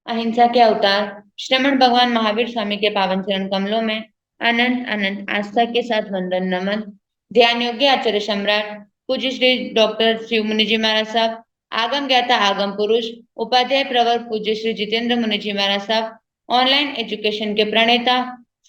अहिंसा के अवतार श्रमण भगवान महावीर स्वामी के पावन चरण कमलों में अनंत अनंत आस्था के साथ वंदन नमन। ध्यान योग्य आचार्य सम्राट पूज्य श्री डॉक्टर शिव मुनि जी महाराज साहब, आगम ज्ञाता आगम पुरुष उपाध्याय प्रवर पूज्य श्री जितेंद्र मुनि जी महाराज साहब, ऑनलाइन एजुकेशन के प्रणेता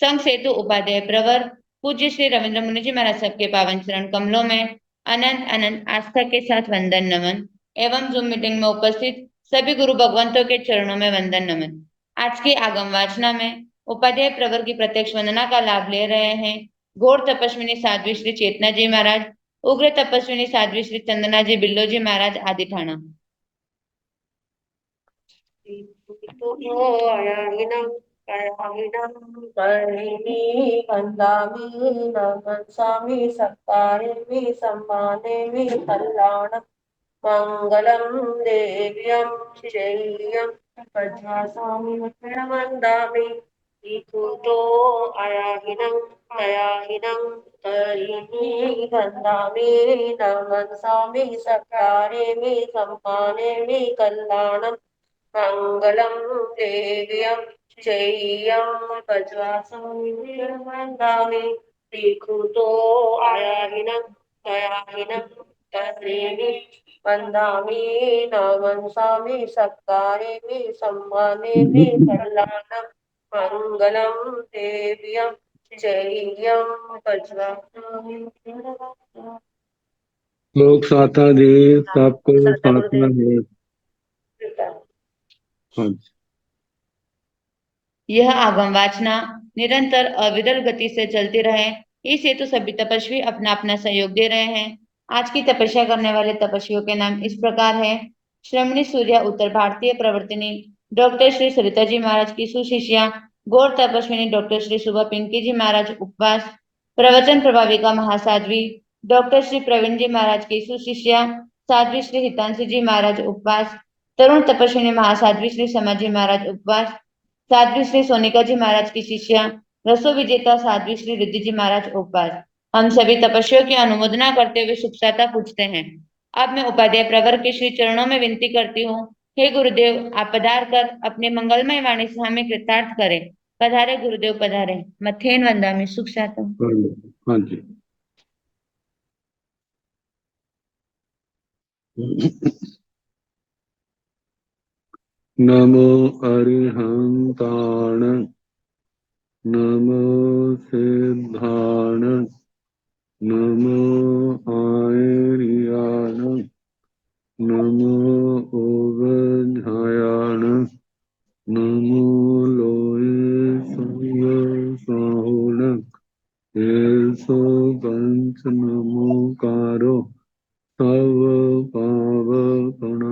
संघ सेतु उपाध्याय प्रवर पूज्य श्री रविंद्र मुनि जी महाराज साहब के पावन चरण कमलों में अनंत अनंत आस्था के साथ वंदन नमन एवं जूम मीटिंग में उपस्थित सभी गुरु भगवंतों के चरणों में वंदन नमन। आज की आगम वाचना में उपाध्याय प्रवर की प्रत्यक्ष वंदना का लाभ ले रहे हैं घोर तपस्विनी साध्वी श्री चेतना जी महाराज, उग्र तपस्विनी साध्वी श्री चंदना जी बिल्लो जी महाराज आदि ठाणा। स्वामी सत्तारे में सम्माने में कल्याण मंगलम देव्यम श्रेयम प्रजासामि वंदामि ईकुतो अयाहिनं तयाहिनं तरिणि वंदामि नमस्सामि सत्कारे मे सम्माने मे कल्याणं मंगलम देव्यम श्रेयम प्रजासामि वंदामि ईकुतो अयाहिनं तयाहिनं तरिणि वंदामि नमस्सामि सत्कारे मे सम्माने मे कल्याणं मंगलम देव्यं जय्यं वज्रासामि। लोक साता जी सबको साधना है। हाँ। यह आगम वाचना निरंतर अविरल गति से चलती रहे, इस हेतु सभी तपस्वी अपना अपना सहयोग दे रहे हैं। आज की तपस्या करने वाले तपस्वियों के नाम इस प्रकार है। श्रमणी सूर्य उत्तर भारतीय प्रवर्तिनी डॉक्टर श्री सरिता जी महाराज की सुशिष्या गौर तपस्विनी डॉक्टर श्री सुबह पिंकी जी महाराज उपवास, प्रवचन प्रभाविका महासाध्वी डॉक्टर श्री प्रवीण जी महाराज की सुशिष्या साध्वी श्री हितांशी जी महाराज उपवास, तरुण तपस्विनी महासाध्वी श्री समाजी महाराज उपवास, साध्वी श्री सोनिका जी महाराज की शिष्या रसो विजेता साध्वी श्री रिद्धि जी महाराज उपवास। हम सभी तपस्वियों की अनुमोदना करते हुए सुखसाता पूछते हैं। अब मैं उपाध्याय प्रवर के श्री चरणों में विनती करती हूँ, हे गुरुदेव आप पधार कर अपने मंगलमय वाणी से हमें कृतार्थ करें। पधारे गुरुदेव पधारे। मथेन वंदामि सुखसातम। हाँ जी। नमो अरिहंताण नमो सिद्धाण नमो आयर्याण नमो ओवध्यायाण नमो लोये साहुण एसो पंच नमोकारो तव पावकनाशनो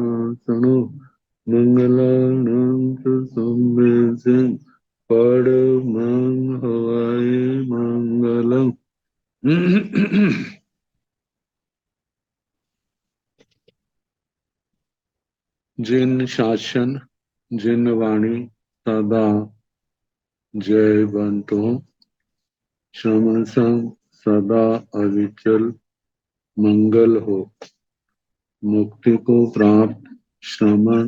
मंगलानंत संवेदन परमं हवाय मंगलम। जिन शासन जिन वाणी सदा जयवंतो श्रमण संग सदा अविचल मंगल हो। मुक्ति को प्राप्त श्रमण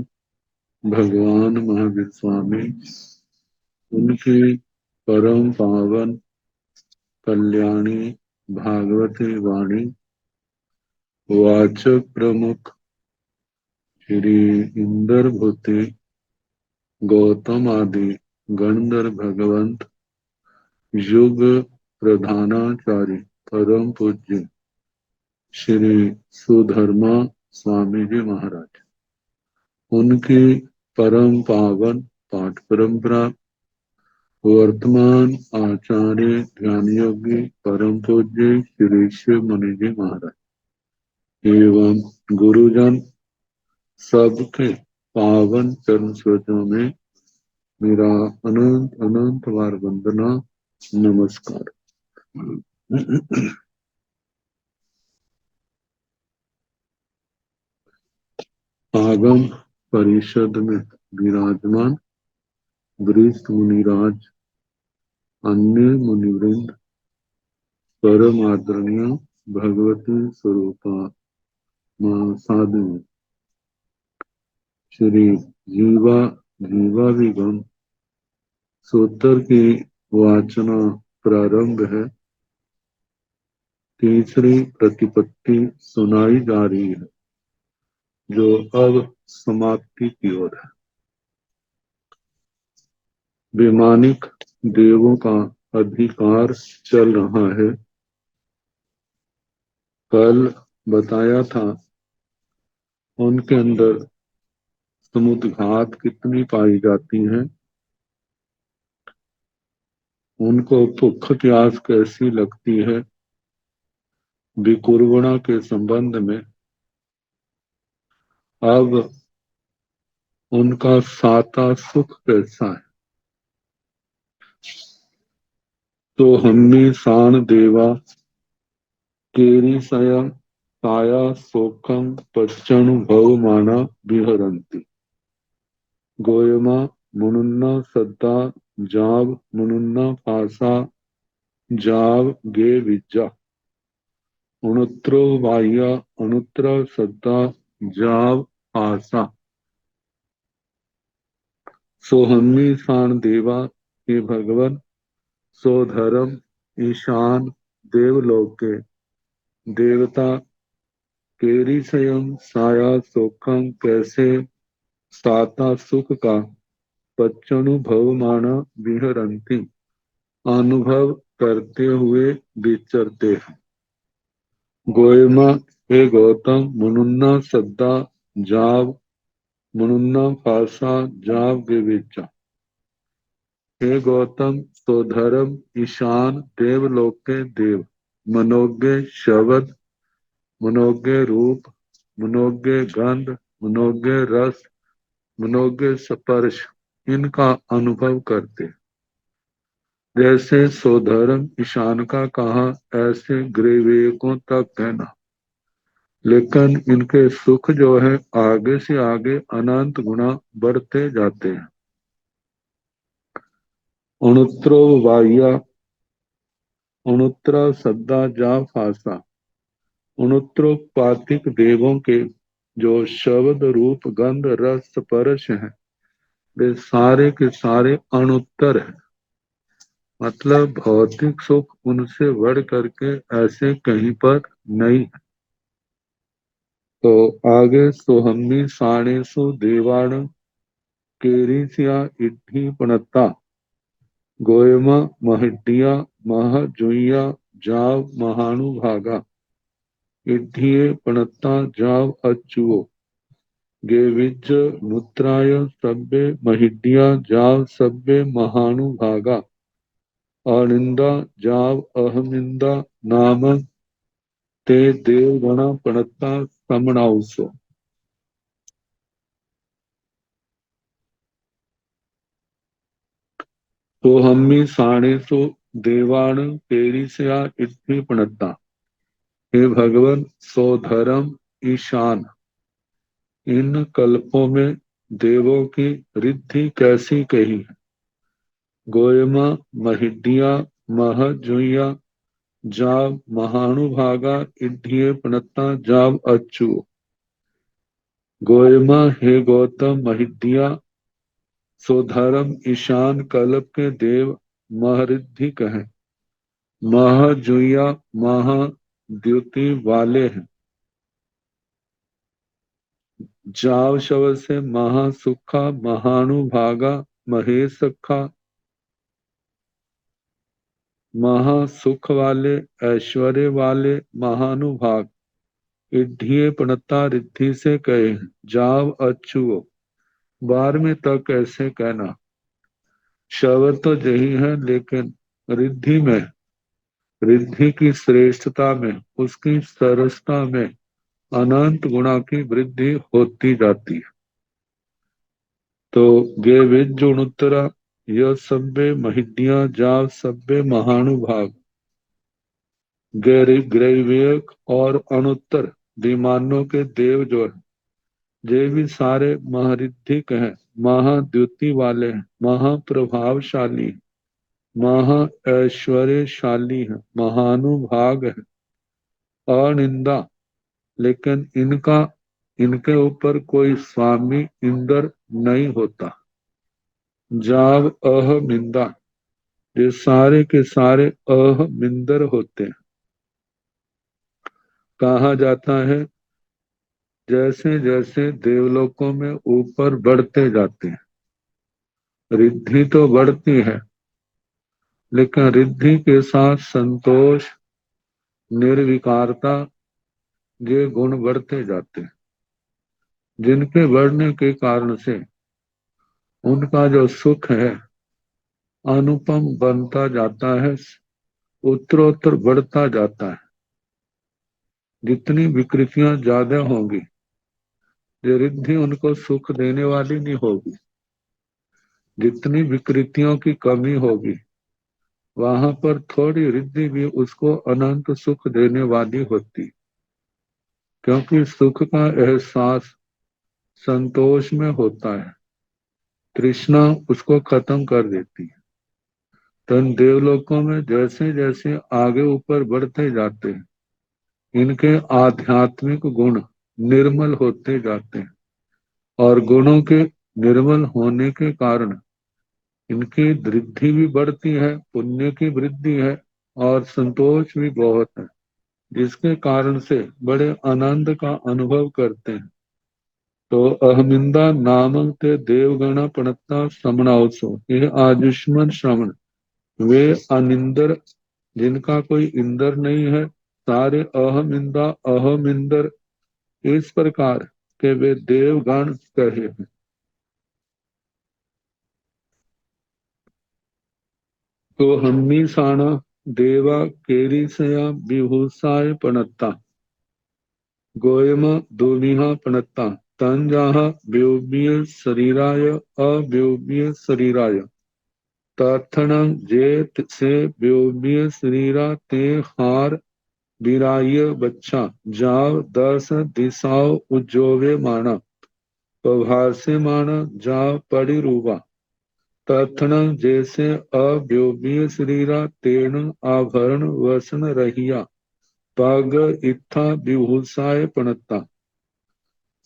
भगवान महावीर स्वामी उनकी परम पावन कल्याणी भागवती वाणी वाचक प्रमुख श्री इंदर भूति गौतम आदि गणधर भगवंत युग प्रधानाचार्य परम पूज्य श्री सुधर्मा स्वामी जी महाराज उनकी परम पावन पाठ परंपरा वर्तमान आचार्य ध्यान योगी परम पूज्य श्री शिव मुनि जी महाराज एवं गुरुजन सबके पावन चरण स्रोतों में मेरा अनंत अनंत बार वंदना नमस्कार। आगम परिषद में विराजमान वरिष्ठ मुनिराज अन्य मुनिवृंद परम आदरणीय भगवती स्वरूपा मां साधु श्री जीवा जीवादिगम सूत्र की वाचना प्रारंभ है। तीसरी प्रतिपत्ति सुनाई जा रही है, जो अब समाप्ति की ओर है। वैमानिक देवों का अधिकार चल रहा है। कल बताया था उनके अंदर समुद्घात कितनी पाई जाती है, उनको भूख प्यास कैसी लगती है, विकुर्वणा के संबंध में। अब उनका साता सुख कैसा है। तो हम्मी सान देवा केरीसया काया शोकं पच्चनु भवमाना विहरन्ति गोयमा मुनुन्ना सद्दा जाव मुनुन्ना पासा जाव गे विज्जा उनुत्रो बाह्या अनुत्र सद्दा जाव पासा। सोहम्मी सान देवा हे भगवन, सो धर्म ईशान देवलोके देवता केरी स्वयं साया सोखम कैसे साता सुख का पच्चनुभव माना विहरंती अनुभव करते हुए विचरते हैं। गोयमा हे गौतम मुनुन्ना सद्दा जाव मुनुन्ना फासा जाव विविचा। हे गौतम तो धर्म ईशान देवलोके देव मनोज्ञ शब्द मनोज्ञ रूप मनोज्ञ गंध मनोज्ञ रस मनोज्ञ स्पर्श इनका अनुभव करते। जैसे सोधर्म ईशान का कहा, ऐसे ग्रीवेकों तक कहना। लेकिन इनके सुख जो है आगे से आगे अनंत गुना बढ़ते जाते हैं। उनुत्रो वाह्या उनुत्रा सद्दा जा फासा। उनुत्रोपातिक देवों के जो शब्द रूप गंध रस स्पर्श हैं, वे सारे के सारे अणुत्तर हैं। मतलब भौतिक सुख उनसे बढ़ करके ऐसे कहीं पर नहीं है। तो आगे सोहम्मी साणेसु देवाण केरीसिया इड्ढी पणता गोयमा महिड्डिया महजुइया जाव महानुभागा इड्ढिये पणता जाव अच्युओ गेविज मुत्राय सब्बे महिड्डिया जाव सब्बे महानुभागा अनिंदा जाव अहमिंदा नाम ते देवगण पणता समणाउसो। तो हम्मी साणेसु देवाण पेरिसया इट्ठी पणता। हे भगवान सो धर्म ईशान, इन कल्पों में देवों की रिद्धि कैसी कही है। गोयमा महिड्डिया महजुइया जाव महानुभागा इड्ढिये पणता जाव अच्चु। गोयमा हे गौतम महिड्डिया सो धर्म ईशान कल्प के देव महरिद्धि कहें। महजुइया महाद्युति वाले हैं। जाव शब्द से महासुखा महानुभागा महेशखा महासुख वाले ऐश्वर्य वाले महानुभाग इड्ढिये पणता रिद्धि से कहे जाव अच्युओ। बार में तक ऐसे कहना। शब्द तो यही है, लेकिन रिद्धि में रिद्धि की श्रेष्ठता में उसकी सरसता में अनंत गुणा की वृद्धि होती जाती है। तो गे विजुणुत्तरा यह सब्बे महिड्डियां जाव सब्बे महानुभाग ग्रैविक और अनुत्तर विमानों के देव जो है, ये भी सारे महरिद्धिक हैं, महाद्युति वाले हैं, महाप्रभावशाली हैं, महा ऐश्वर्यशाली है, महानुभाग है, अनिंदा। लेकिन इनका इनके ऊपर कोई स्वामी इंद्र नहीं होता। जाव अहमिंदा, ये सारे के सारे अहमिंदर होते हैं। कहा जाता है जैसे जैसे देवलोकों में ऊपर बढ़ते जाते हैं, रिद्धि तो बढ़ती है, लेकिन रिद्धि के साथ संतोष, निर्विकारता, ये गुण बढ़ते जाते हैं, जिनके बढ़ने के कारण से उनका जो सुख है अनुपम बनता जाता है, उत्तरोत्तर बढ़ता जाता है। जितनी विकृतियां ज्यादा होंगी, ये रिद्धि उनको सुख देने वाली नहीं होगी। जितनी विकृतियों की कमी होगी, वहां पर थोड़ी रिद्धि भी उसको अनंत सुख देने वाली होती, क्योंकि सुख का एहसास संतोष में होता है, तृष्णा उसको खत्म कर देती है। तो इन देवलोकों में जैसे जैसे आगे ऊपर बढ़ते जाते हैं, इनके आध्यात्मिक गुण निर्मल होते जाते हैं, और गुणों के निर्मल होने के कारण इनकी वृद्धि भी बढ़ती है, पुण्य की वृद्धि है, और संतोष भी बहुत है, जिसके कारण से बड़े आनंद का अनुभव करते हैं। तो अहमिंदा नामक ते देवगण प्रणता श्रमणावसो, ये आयुष्मान श्रवण, वे अनिंदर, जिनका कोई इंदर नहीं है, सारे अहमिंदा अहमिंदर इस प्रकार के वे देवगण कहे हैं। तो हम्मी साणा देवा केरीसया विभूषाय पणत्ता, गोयम दोमिहा पणत्ता, तंजाहा व्योम्य शरीराय अव्योम्य शरीराय, तथन जेत से व्योम्य शरीरा ते हार विराय बच्चा, जाव दस दिशाओ उज्जोवे माना, प्रभासे माना जाव पड़ी रूबा, तथन जैसे अव्योमीय शरीरा तेण आभरण वसन रहिया, पग इत्था विभूषाय पणता,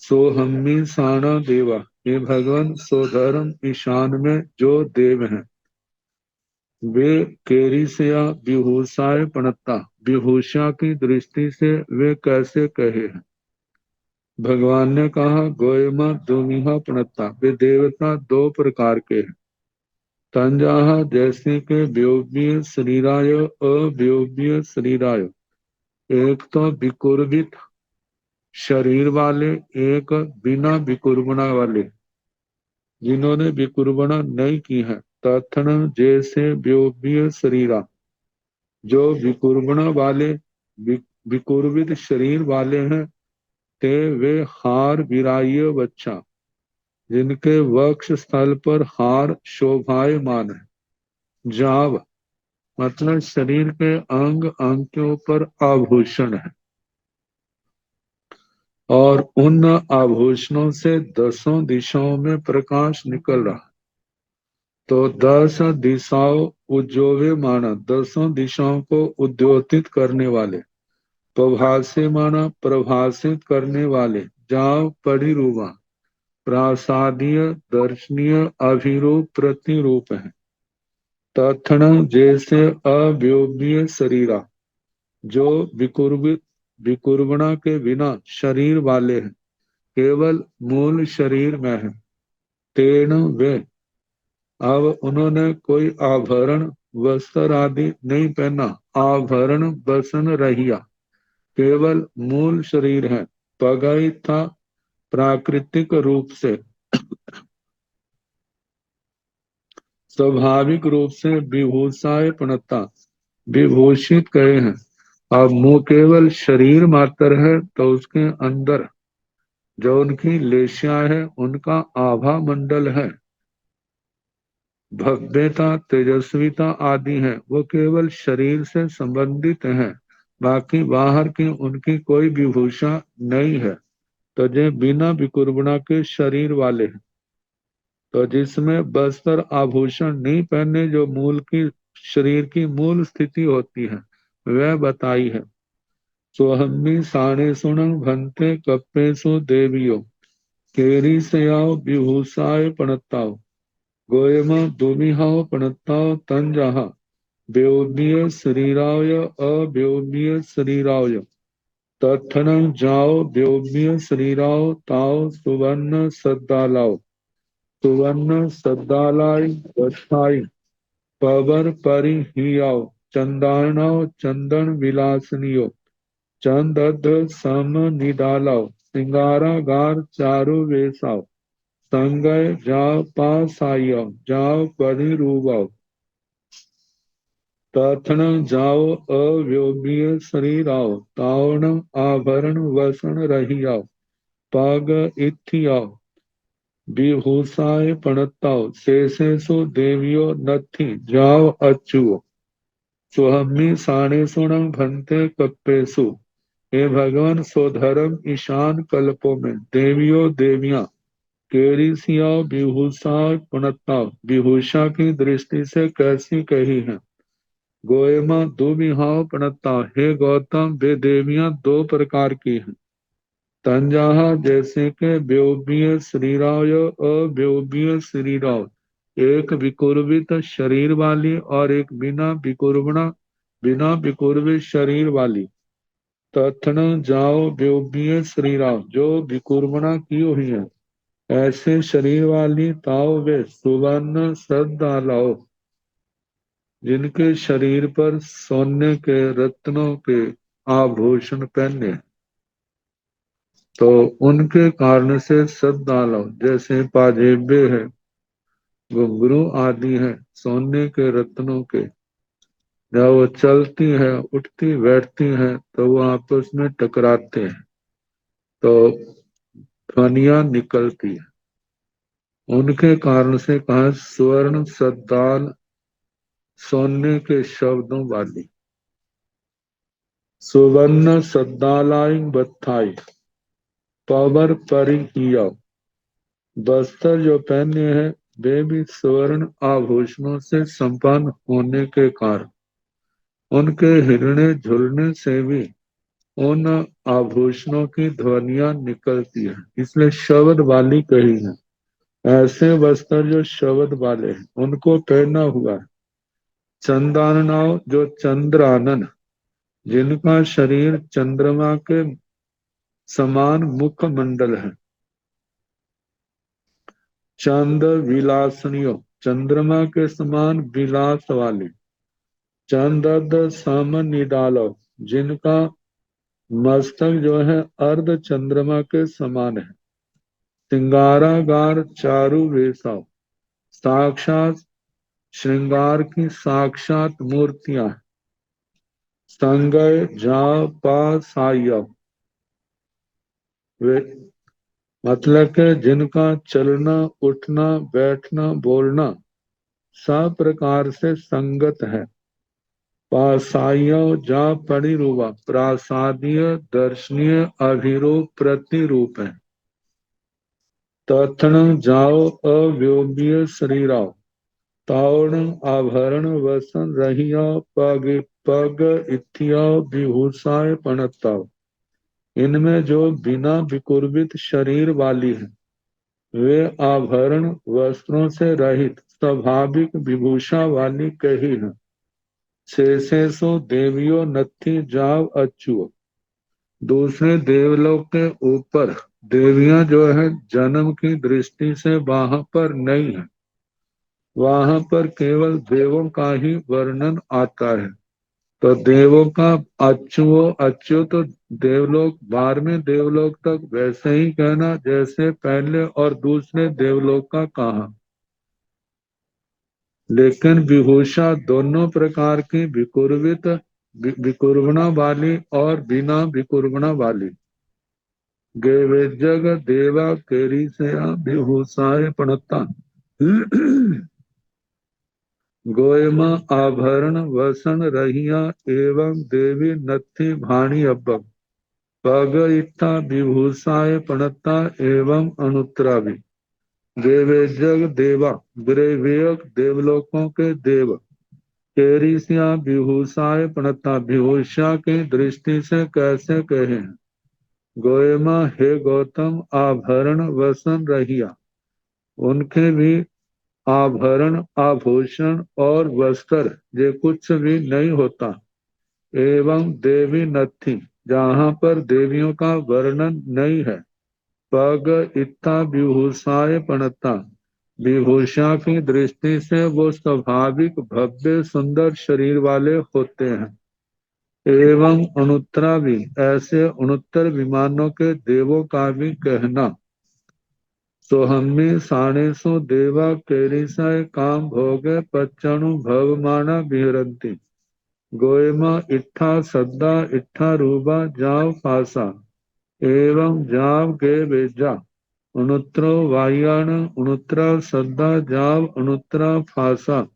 सोहम्मी साणा देवा, ये भगवान सोधर्म ईशान में जो देव हैं, वे केरिसया विभूषाय पणता, विभूषा की दृष्टि से वे कैसे कहे हैं। भगवान ने कहा गोयमा दुमिहा प्रणता, वे देवता दो प्रकार के हैं। तंजाहा जैसे के व्योम्य शरीराय अव्योम्य शरीराय, एक तो विकुर्बित शरीर वाले, एक बिना विकुर्बणा वाले, जिन्होंने विकुर्बणा नहीं की है। तथन जैसे व्योम्य शरीरा, जो विकुर्बणा वाले, विकुर्बित शरीर वाले हैं, ते वे हार विराय बच्चा, जिनके वक्ष स्थल पर हार शोभायमान है। जाव मतलब शरीर के अंग अंग के ऊपर आभूषण है, और उन आभूषणों से दसों दिशाओं में प्रकाश निकल रहा। तो 10 दिशाओं उज्जोवे माना, दसों दिशाओं को उद्योतित करने वाले, प्रभासे माना प्रभाषित करने वाले, जाव परिरूपा, प्रासादीय दर्शनीय अभिरूप प्रतिरूप है। तथण जैसे अव्योम्य शरीरा, जो विकुर्बणा के बिना शरीर वाले हैं, केवल मूल शरीर में है। तेण वे, अब उन्होंने कोई आभरण वस्त्र आदि नहीं पहना, आभरण बसन रहिया, केवल मूल शरीर है। पगई था प्राकृतिक रूप से, स्वाभाविक रूप से विभूषाय प्रणता, विभूषित गए हैं। अब मुंह केवल शरीर मात्र है, तो उसके अंदर जो उनकी लेशिया है, उनका आभा मंडल है, भव्यता तेजस्विता आदि है, वो केवल शरीर से संबंधित है, बाकी बाहर की उनकी कोई विभूषा नहीं है। तो जो बिना विकुर्बणा के शरीर वाले हैं, तो जिसमें वस्त्र आभूषण नहीं पहने, जो मूल की शरीर की मूल स्थिति होती है, वह बताई है। सोहम्मी साणे सुण भंते कप्पेशु देवियो, केरी सयाओ विभूषाय पणताओ, गोयम दुमिहाव प्रणताव तन जहा व्योमीय शरीराय अव्योमीय शरीराय तत्थनं जाओ व्योमीय शरीराव ताओ सुवर्ण सद्दालाओ सुवर्ण सद्दालाई बछाई पवर परि हियाओ चंदानाओ चंदन विलासनियो चंदद सम निडालाओ सिंगारागार चारु वेसाओ संगय जाओ पासायो जाओ परि रूबाओ तथन जाओ अव्योमीय शरीराओ तावण आभरण वसन रहियाओ पग इथियाओ विभूषाय पणताओ शेषेशु देवियो नथि जाओ अच्युओ सुहम्मी साणे सुणं भंते कप्पेसु। हे भगवान स्वधर्म ईशान कल्पों में देवियों देवियां केरी सियाओ विभूषा पणताओ विभूषा की दृष्टि से कैसी कही है। गोयमा दुमिहाव प्रणता हे गौतम वे देवियां दो प्रकार की हैं। तंजाहा जैसे के व्योमीय शरीराय अव्योमीय शरीराय एक विकुर्वित शरीर वाली और एक बिना विकुर्वित शरीर वाली। तथन जाओ व्योमीय शरीराव जो विकुर्वणा की हुई है ऐसे शरीर वाली ताओ वे सुवर्ण सद्दालाओ जिनके शरीर पर सोने के रत्नों के आभूषण पहने तो उनके कारण से सद्दालाओ जैसे पाजेबे है घुंघरू आदि है सोने के रत्नों के जब वो चलती है उठती बैठती है तो वो आपस में टकराते हैं तो ध्वनियां निकलती है उनके कारण से कहा स्वर्ण सद्दाल सोने के शब्दों वाली सुवर्ण सद्दालाई बत्थाई पवर परिहिया बस्तर जो पहने हैं वे भी स्वर्ण आभूषणों से संपन्न होने के कारण उनके हिलने झुलने से भी उन आभूषणों की ध्वनियां निकलती हैं इसलिए शब्द वाली कही है। ऐसे वस्त्र जो शब्द वाले हैं उनको पहना हुआ है। चंदाननाओ जो चंद्रानन जिनका शरीर चंद्रमा के समान मुख मंडल है। चंद विलासनियो चंद्रमा के समान विलास वाले। चंदद सम निडालो जिनका मस्तक जो है अर्ध चंद्रमा के समान है। सिंगारागार चारु वेशा साक्षात श्रृंगार की साक्षात मूर्तियां। संगय जा पा साया वे मतलब के जिनका चलना उठना बैठना बोलना सब प्रकार से संगत है। पासाय जा परिरूपा प्रासादीय दर्शनीय अभिरूप प्रतिरूप है। तथन जाओ अव्योमीय शरीराओ तावण आभरण वसन रहिया पग पग इथिया विभूषाय पणताओ इनमें जो बिना विकुर्वित शरीर वाली है वे आभरण वस्त्रों से रहित स्वाभाविक विभूषा वाली कही है। शेषेशो देवियों नथि जाव अच्युओ दूसरे देवलोक के ऊपर देवियां जो है जन्म की दृष्टि से वहां पर नहीं है। वहां पर केवल देवों का ही वर्णन आता है तो देवों का अच्युत तो देवलोक 12वें देवलोक तक वैसे ही कहना जैसे पहले और दूसरे देवलोक का कहा। लेकिन विभूषा दोनों प्रकार की विकुर्वणा वाली और बिना विकुर्वणा वाली। जग देवा केरी से विभूषाए पणता गोयमा आभरण वसन रहिया एवं देवी नथि भाणी अब्बक पग इत्था विभूषाए पणता एवं अनुत्तरा भी। देवेजग देवा ग्रेवेयक देवलोकों के देव केरिसिया विभूषाए पणता विभूषा की दृष्टि से कैसे कहे हैं। गोयमा हे गौतम आभरण वसन रहिया उनके भी आभरण आभूषण और वस्त्र ये कुछ भी नहीं होता। एवं देवी नथी, जहाँ पर देवियों का वर्णन नहीं है। पग इत्था विभूषाय पणता, विभूषा की दृष्टि से वो स्वाभाविक भव्य सुंदर शरीर वाले होते हैं। एवं अनुत्तरा भी, ऐसे अनुत्तर विमानों के देवों का भी कहना। सोहम्मी साणेशु देवा केरिसाय काम भोगे पच्चणु भवमाना विहरन्ति। गोयमा इट्ठा सद्दा इट्ठा रूबा जाव फासा, एवं जाव गे बेजा। उनुत्रो वायान उनुत्रा सद्दा जाव उनुत्रा फासा।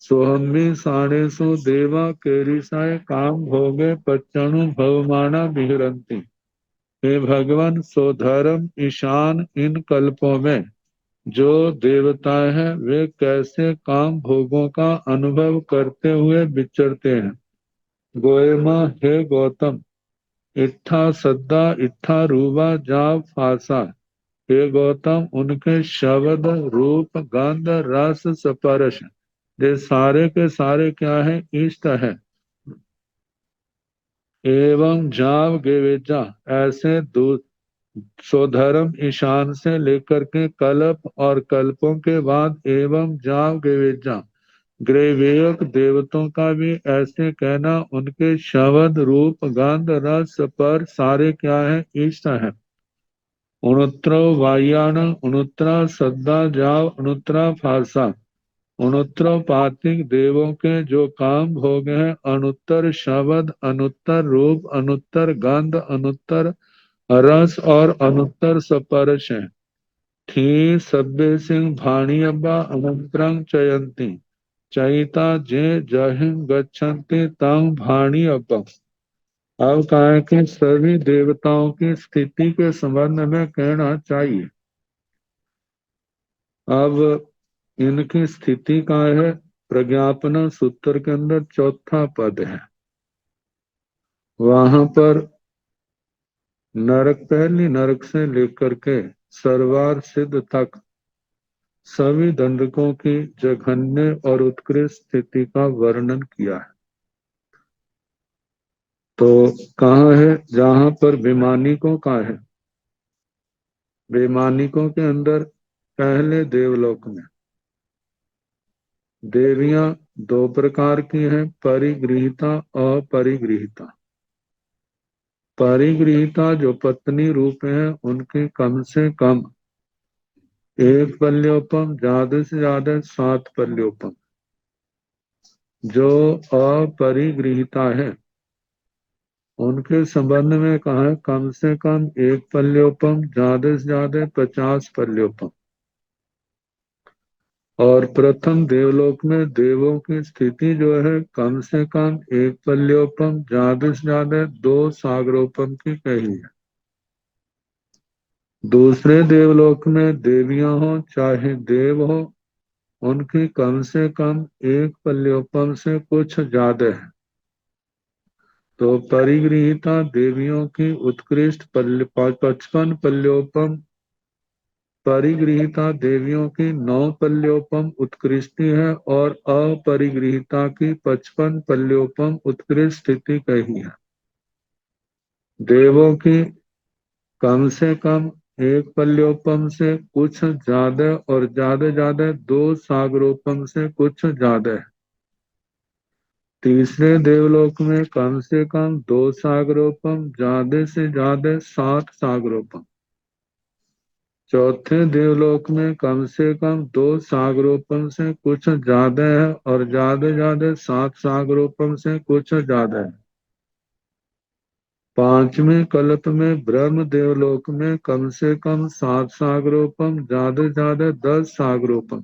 सोहम्मी साणेशु देवा केरिसाय काम भोगे पच्चणु भवमाना विहरन्ति। हे भगवान, सोधर्म ईशान इन कल्पों में जो देवता हैं वे कैसे काम भोगों का अनुभव करते हुए विचरते हैं। गोयमा, हे गौतम, इट्ठा सद्दा इट्ठा रूबा जाव फासा। हे गौतम, उनके शब्द रूप गंध रस स्पर्श ये सारे के सारे क्या है, इष्ट है। एवं जाव गेवेजा, ऐसे स्वधर्म ईशान से लेकर के कल्प और कल्पों के बाद एवं जाव गेवेजा ग्रेवेयक देवतों का भी ऐसे कहना। उनके शब्द रूप गंध रस पर सारे क्या है, इष्ट है। उनुत्रो वायान उनुत्रा सद्दा जाव उनुत्रा फासा। उनुत्रोपातिक देवों के जो काम भोग हैं, अनुत्तर शब्द अनुत्तर रूप अनुत्तर गंध अनुत्तर रस और अनुत्तर स्पर्श है। थी सब्बे सिंह भाणी अब्बा अनंतरं चयंती, चयिता जे जहिं गच्छन्ति तं भाणी अब्बा। अब कहा है कि सभी देवताओं की स्थिति के संबंध में कहना चाहिए। अब इनकी स्थिति का है, प्रज्ञापना सूत्र के अंदर चौथा पद है। वहां पर नरक, पहली नरक से लेकर के सर्वार सिद्ध तक सभी दंडकों की जघन्य और उत्कृष्ट स्थिति का वर्णन किया है। तो कहाँ है, जहां पर वैमानिकों का है, वैमानिकों के अंदर पहले देवलोक में देवियां दो प्रकार की हैं, परिगृहिता अपरिगृहिता। परिगृहिता जो पत्नी रूप है, उनके कम से कम 1 पल्योपम, ज्यादा से ज्यादा 7 पल्योपम। जो अपरिगृहिता है उनके संबंध में कहा है कम से कम 1 पल्योपम, ज्यादा से ज्यादा 50 पल्योपम। और प्रथम देवलोक में देवों की स्थिति जो है कम से कम 1 पल्योपम, ज्यादा से ज्यादा 2 सागरोपम की कही है। दूसरे देवलोक में देवियां हो चाहे देव हो, उनकी कम से कम 1 पल्योपम से कुछ ज्यादा है। तो परिगृहिता देवियों की उत्कृष्ट 55 पल्योपम, परिगृहिता देवियों की 9 पल्योपम उत्कृष्टि है और अपरिगृहिता की 55 पल्योपम उत्कृष्ट स्थिति कही है। देवों की कम से कम 1 पल्योपम से कुछ ज्यादा और ज्यादा ज्यादा 2 सागरोपम से कुछ ज्यादा है। तीसरे देवलोक में कम से कम 2 सागरोपम, ज्यादा से ज्यादा 7 सागरोपम। चौथे देवलोक में कम से कम 2 सागरोपम से कुछ ज्यादा है और ज्यादा ज्यादा 7 सागरोपम से कुछ ज्यादा है। पांचवें कल्प में ब्रह्म देवलोक में कम से कम 7 सागरोपम, ज्यादा ज्यादा 10 सागरोपम।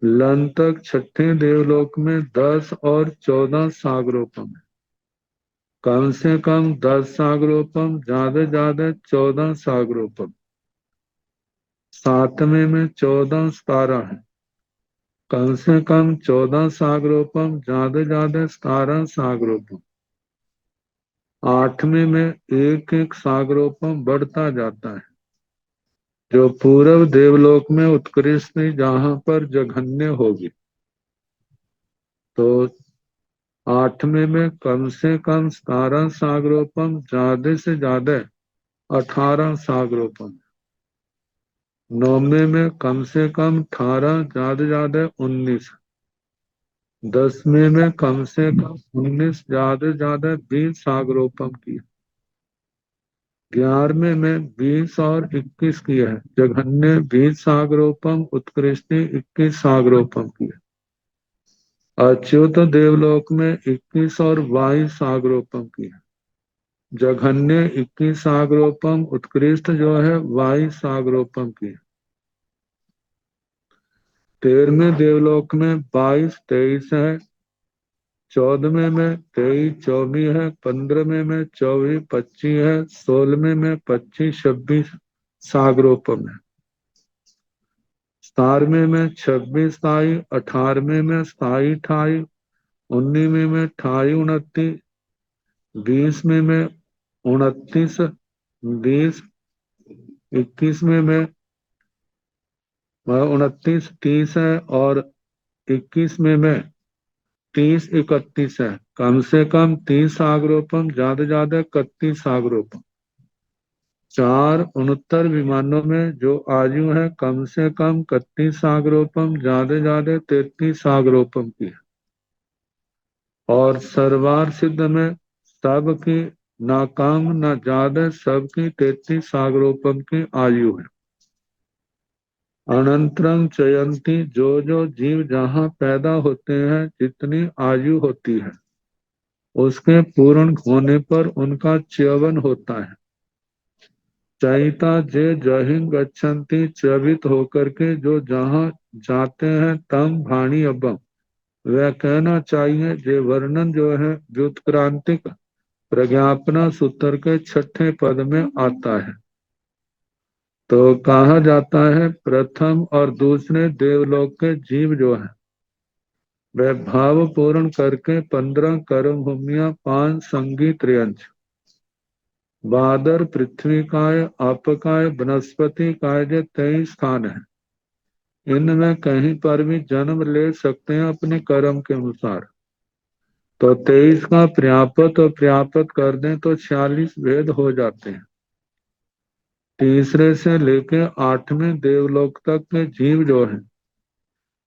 लंतक छठे देवलोक में 10 और 14 सागरोपम है। कम से कम 10 सागरोपम, ज्यादा ज्यादा 14 सागरोपम। सातवें में 14 17 है। कम से कम 14 सागरोपम, ज्यादा ज्यादा 17 सागरोपम। आठवें में एक एक सागरोपम बढ़ता जाता है। जो पूर्व देवलोक में उत्कृष्ट जहां पर जघन्य होगी। तो 8वें में कम से कम 17 सागरोपम, ज्यादा से ज्यादा 18 सागरोपम। 9वें में कम से कम 18, ज्यादा ज्यादा 19। 10वें में कम से कम 19, ज्यादा ज्यादा 20 सागरोपम की। 11वें में 20 और 21 की है। जघन्य 20 सागरोपम, उत्कृष्टि 21 सागरोपम की है। अच्युत देवलोक में 21 और 22 सागरोपम की है। जघन्य 21 सागरोपम, उत्कृष्ट जो है 22 सागरोपम की है। 13वें देवलोक में 22, 23 है। 14वें में 23, 24 है। 15वें में 24, 25 है। 16वें में 25, 26 सागरोपम है। 17वें में 26 स्थाई। 18वें में स्थाई 28। 19वें में 28, 29। 20वें में 29, 20। 21वें में 29, 30 है। और 21वें में 30, 31 है। कम से कम 30 सागरोपम, ज्यादा ज्यादा 31 सागरोपम। 4 69 विमानों में जो आयु है कम से कम 31 सागरोपम, ज्यादा ज्यादा 33 सागरोपम की है। और सर्वार सिद्ध में सबकी ना कम ना ज्यादा, सबकी 33 सागरोपम की आयु है। अनंतरम चयंती, जो जीव जहाँ पैदा होते हैं, जितनी आयु होती है उसके पूर्ण होने पर उनका च्यवन होता है। चयिता जे जहिं गच्छन्ति, च्यवित होकर के जो जहाँ जाते हैं, तम भाणी अबम, वह कहना चाहिए। जे वर्णन जो है व्युत्क्रांतिक प्रज्ञापना सूत्र के 6ठे पद में आता है। तो कहा जाता है प्रथम और दूसरे देवलोक के जीव जो है वह भाव पूर्ण करके 15 कर्म भूमियां, 5 संगीत त्रियंश, बादर, पृथ्वी काय, आपकाय, वनस्पति काय, जो 23 स्थान है। इनमें कहीं पर भी जन्म ले सकते हैं अपने कर्म के अनुसार। तो 23 का पर्याप्त और पर्याप्त कर दें तो 46 भेद हो जाते हैं। तीसरे से लेके 8वें देवलोक तक के जीव जो हैं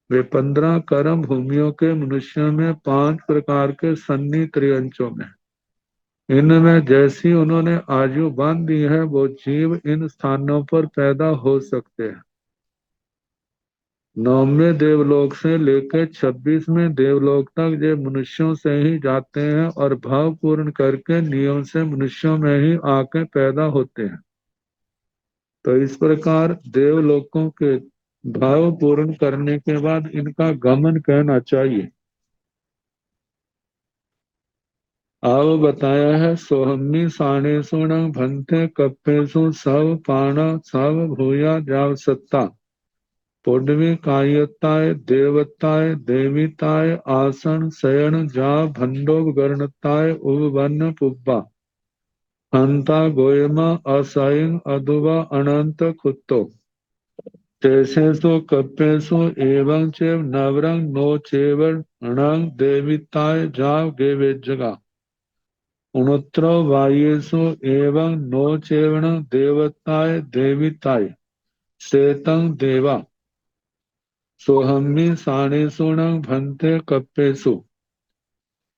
वे 15 कर्म भूमियों के मनुष्यों में 5 प्रकार के सन्नी त्रियंचों में। इनमें जैसी उन्होंने आयु बांध दी है वो जीव इन स्थानों पर पैदा हो सकते हैं। 9वें देवलोक से लेकर 26वें देवलोक तक ये मनुष्यों से ही जाते हैं और भाव पूर्ण करके नियम से मनुष्यों में ही आके पैदा होते हैं। तो इस प्रकार देवलोकों के भाव पूर्ण करने के बाद इनका गमन कहना चाहिए। अब बताया है सोहम्मी साणेषु भंते कप्पेषु सब पाण सब भूया जाव सत्ता, पुण्वी कायताय देवताय देविताय आसन शयन जा भंडोप गणताय उवन पुब्बा हंता गोयमा असयं अदुवा अनंत कुत्तो तेषेषु कप्पेषु एवं चेव नवरंग नो चेवणं देविताय जाव गेवेज्जगा उनुत्रो वायेषु एवं नो चेवण देवताय देविताय सेतं देवा सोहम्मी साणेषुणं भंते कप्पेषु।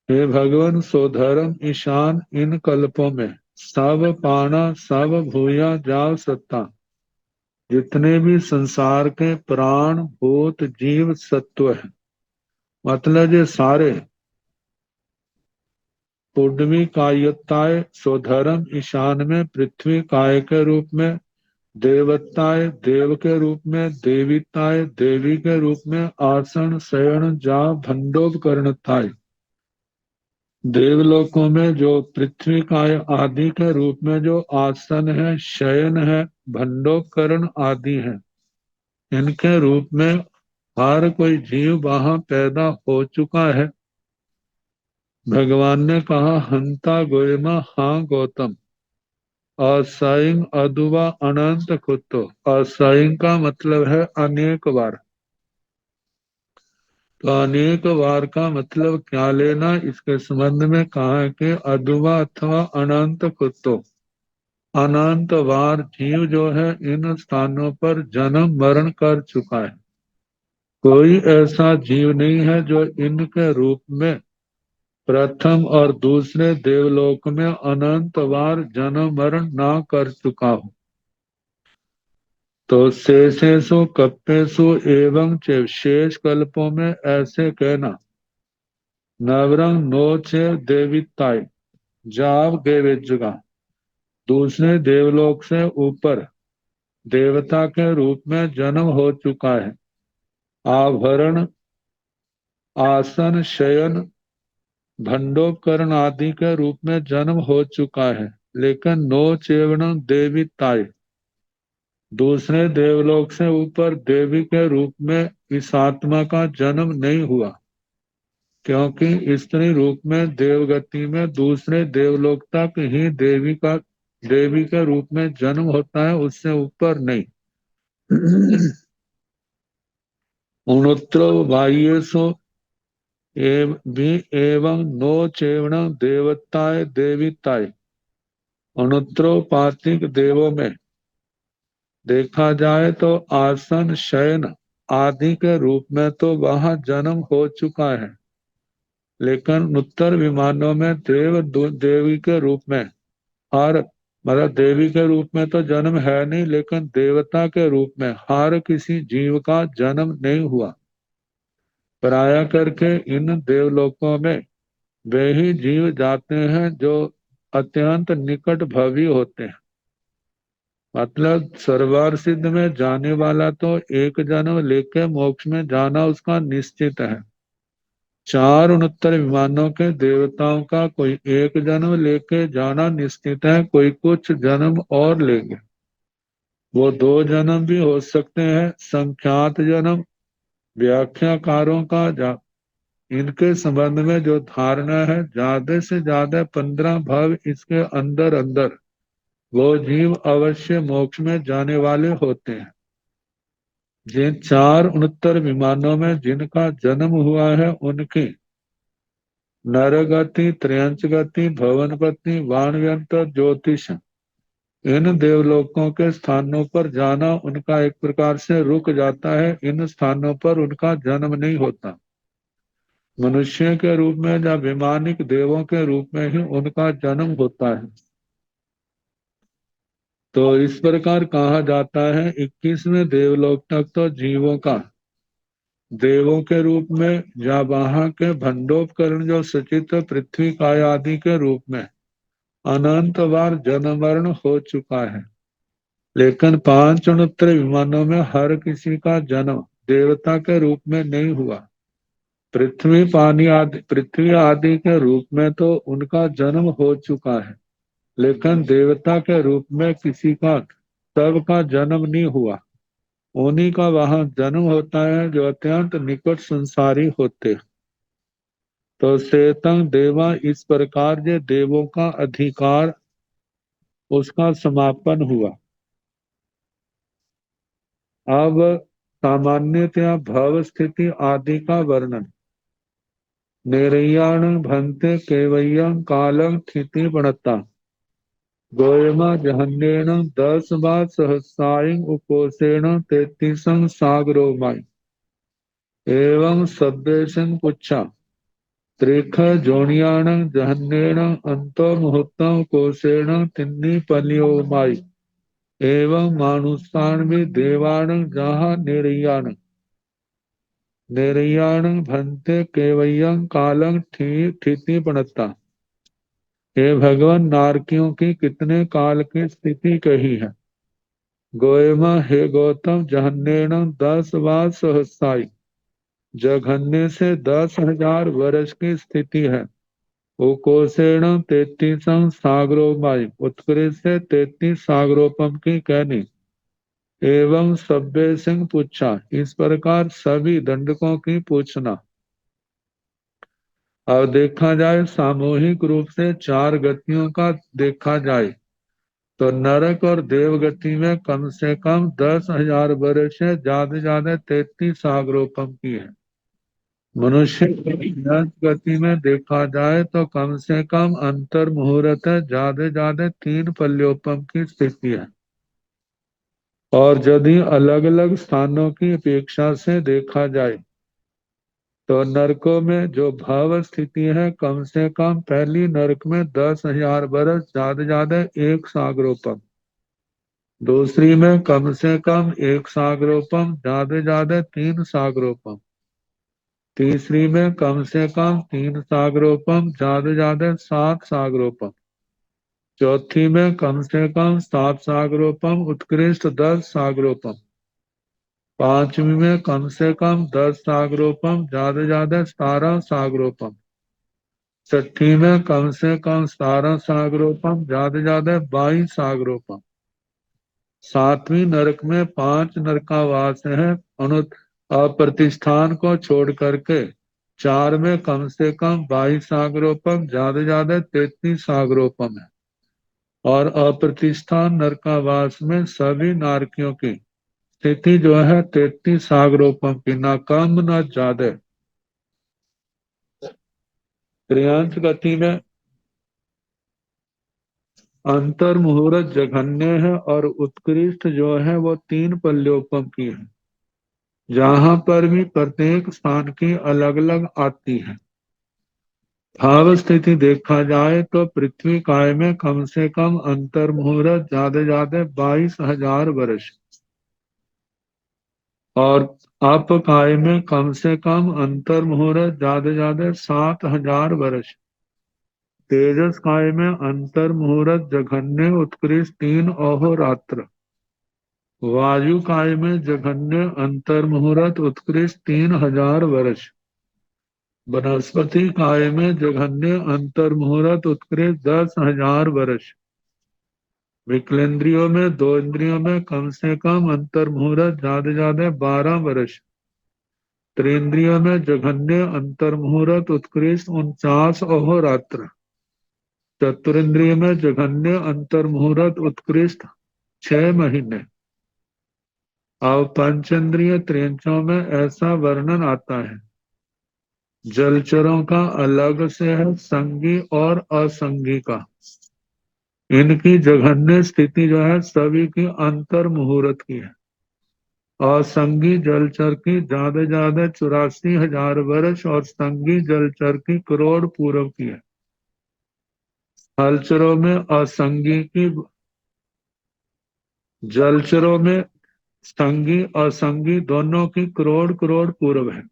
हे भगवान, सोधर्म ईशान इन कल्पों में सब पाना सब भूया जाव सत्ता, जितने भी संसार के प्राण भूत जीव सत्व है, मतलब ये सारे पुण्वी कायताय स्वधर्म ईशान में, पृथ्वी काय के रूप में, देवताय देव के रूप में, देविताय देवी के रूप में, आसन शयन जा भंडोपकरणताय देवलोकों में जो पृथ्वी काय आदि के रूप में जो आसन है, शयन है, भंडोपकरण आदि है, इनके रूप में हर कोई जीव वहां पैदा हो चुका है। भगवान ने कहा हंता गोयमा, हाँ गौतम, असंग अदुवा अनंत कुतो। असंग का मतलब है अनेक बार। तो अनेक बार का मतलब क्या लेना, इसके संबंध में कहा है कि अदुवा अथवा अनंत कुतो, अनंत बार जीव जो है इन स्थानों पर जन्म मरण कर चुका है। कोई ऐसा जीव नहीं है जो इनके रूप में प्रथम और दूसरे देवलोक में अनंत बार जन्म मरण ना कर चुका हो। तो शेषेषु कप्पेषु एवं च शेष कल्पों में ऐसे कहना, नवरंग नोचे देविताय जाव देवेजुगा, दूसरे देवलोक से ऊपर देवता के रूप में जन्म हो चुका है। आभरण आसन शयन भंडोपकरण आदि के रूप में जन्म हो चुका है, लेकिन नो चेवण देविताय, दूसरे देवलोक से ऊपर देवी के रूप में इस आत्मा का जन्म नहीं हुआ, क्योंकि स्त्री रूप में देवगति में दूसरे देवलोक तक ही देवी के रूप में जन्म होता है, उससे ऊपर नहीं। उन्नत्रो बाह्यसो भी एवं नो चेवण देवताय देविताय, अनुत्रोपातिक देवों में देखा जाए तो आसन शयन आदि के रूप में तो वह जन्म हो चुका है, लेकिन उत्तर विमानों में देवी के रूप में हर मतलब देवी के रूप में तो जन्म है नहीं, लेकिन देवता के रूप में हर किसी जीव का जन्म नहीं हुआ। प्राय करके इन देवलोकों में वे ही जीव जाते हैं जो अत्यंत निकट भवी होते हैं। मतलब सरवार सिद्ध में जाने वाला तो एक जन्म लेके मोक्ष में जाना उसका निश्चित है। चार उनहत्तर विमानों के देवताओं का कोई एक जन्म लेके जाना निश्चित है, कोई कुछ जन्म और लेंगे। वो दो जन्म भी हो सकते हैं। संख्यात जन्म व्याख्याकारों का इनके संबंध में जो धारणा है, ज्यादा से ज्यादा 15 भव इसके अंदर अंदर वो जीव अवश्य मोक्ष में जाने वाले होते हैं। जिन चार उनहत्तर विमानों में जिनका जन्म हुआ है उनकी नरगति, त्रयंच गति, भवनपति, वाणव्यंतर, ज्योतिष, इन देवलोकों के स्थानों पर जाना उनका एक प्रकार से रुक जाता है। इन स्थानों पर उनका जन्म नहीं होता। मनुष्य के रूप में या वैमानिक देवों के रूप में ही उनका जन्म होता है। तो इस प्रकार कहा जाता है 21वें देवलोक तक तो जीवों का देवों के रूप में या वहां के भंडोपकरण जो सचित्र पृथ्वी काय आदि के रूप में अनंत बार जन्म मरण हो चुका है, लेकिन 5 उनहत्तर विमानों में हर किसी का जन्म देवता के रूप में नहीं हुआ। पृथ्वी आदि के रूप में तो उनका जन्म हो चुका है, लेकिन देवता के रूप में किसी का सबका जन्म नहीं हुआ। उन्हीं का वहां जन्म होता है जो अत्यंत निकट संसारी होते हैं। तो सेतंग देवा, इस प्रकार जे देवों का अधिकार उसका समापन हुआ। अब सामान्यतया भव स्थिति आदि का वर्णन। निरयाण भंते केवयं कालं स्थिति बनता, गोयमा जहन्नेन 10 बार सहस्रायं उपोषेण 33 सागरोमाय, एवं सब्देशं पुच्छा त्रिख जोनियाण जहन्नेन अंतो मुहूर्तम कोशेण तिन्नी पलियोमाय, एवं मानुषाण भी देवाण जहाँ निर्याण भंते केवयं कालं ठिति पणता। हे भगवान, नारकियों की कितने काल की स्थिति कही है। गोयमा, हे गौतम, जहन्नेन 10 बार सहस्राई, जघन्य से 10,000 वर्ष की स्थिति है। उकोसेण 33 सागरोमाई, उत्कृष्ट से 33 सागरोपम की कहनी। एवं सभ्य सिंह पूछा, इस प्रकार सभी दंडकों की पूछना। अब देखा जाए सामूहिक रूप से 4 गतियों का देखा जाए तो नरक और देवगति में कम से कम 10,000 वर्ष से ज्यादा 33 सागरोपम की है। मनुष्य की गति में देखा जाए तो कम से कम अंतर मुहूर्त है, ज्यादा 3 पल्योपम की स्थिति है। और यदि अलग अलग स्थानों की अपेक्षा से देखा जाए तो नरकों में जो भाव स्थिति है, कम से कम पहली नरक में 10,000 वर्ष ज्यादा 1 सागरोपम, दूसरी में कम से कम 1 सागरोपम ज्यादा 3 सागरोपम, तीसरी में कम से कम 3 सागरोपम ज्यादा 7 सागरोपम, चौथी में कम से कम 7 सागरोपम उत्कृष्ट 10 सागरोपम, पांचवी में कम से कम 10 सागरोपम ज्यादा 17 सागरोपम, छठी में कम से कम 17 सागरोपम ज्यादा 22 सागरोपम, सातवीं नरक में 5 नरकावास है अप्रतिष्ठान को छोड़ करके, 4 में कम से कम 22 सागरोपम ज्यादा 33 सागरोपम है। और अप्रतिष्ठान नरकावास में सभी नारकियों की स्थिति जो है 33 सागरोपम की, ना कम ना ज्यादा। त्रियांश गति में अंतर मुहूर्त जघन्य है और उत्कृष्ट जो है वो 3 पल्योपम की है, जहां पर भी प्रत्येक स्थान की अलग अलग आती है। भाव स्थिति देखा जाए तो पृथ्वी काय में कम से कम अंतर मुहूर्त ज्यादा 22,000 वर्ष, और आप काय में कम से कम अंतर मुहूर्त ज्यादा 7,000 वर्ष, तेजस काय में अंतर मुहूर्त जघन्य उत्कृष्ट 3 अहोरात्र, वायु काय में जघन्य अंतर मुहूर्त उत्कृष्ट 3,000 वर्ष, वनस्पति काय में जघन्य अंतर मुहूर्त उत्कृष्ट 10,000 वर्ष, विकलेंद्रियों में 2 इंद्रियों में कम से कम अंतर मुहूर्त ज्यादा 12 वर्ष, त्रिंद्रियों में जघन्य अंतर मुहूर्त उत्कृष्ट 49 अहोरात्र, चतुरिंद्रिय में जघन्य अंतर मुहूर्त उत्कृष्ट 6 महीने। अब पंचेंद्रिय त्रियंचों में ऐसा वर्णन आता है। जलचरों का अलग से है संगी और असंगी का। इनकी जघन्य स्थिति जो है सभी की अंतर मुहूर्त की है। असंगी जलचर की ज्यादा 84,000 वर्ष और संगी जलचर की करोड़ पूर्व की है। जलचरों में असंगी की, जलचरों में संगी असंगी दोनों की करोड़ करोड़ पूर्व है।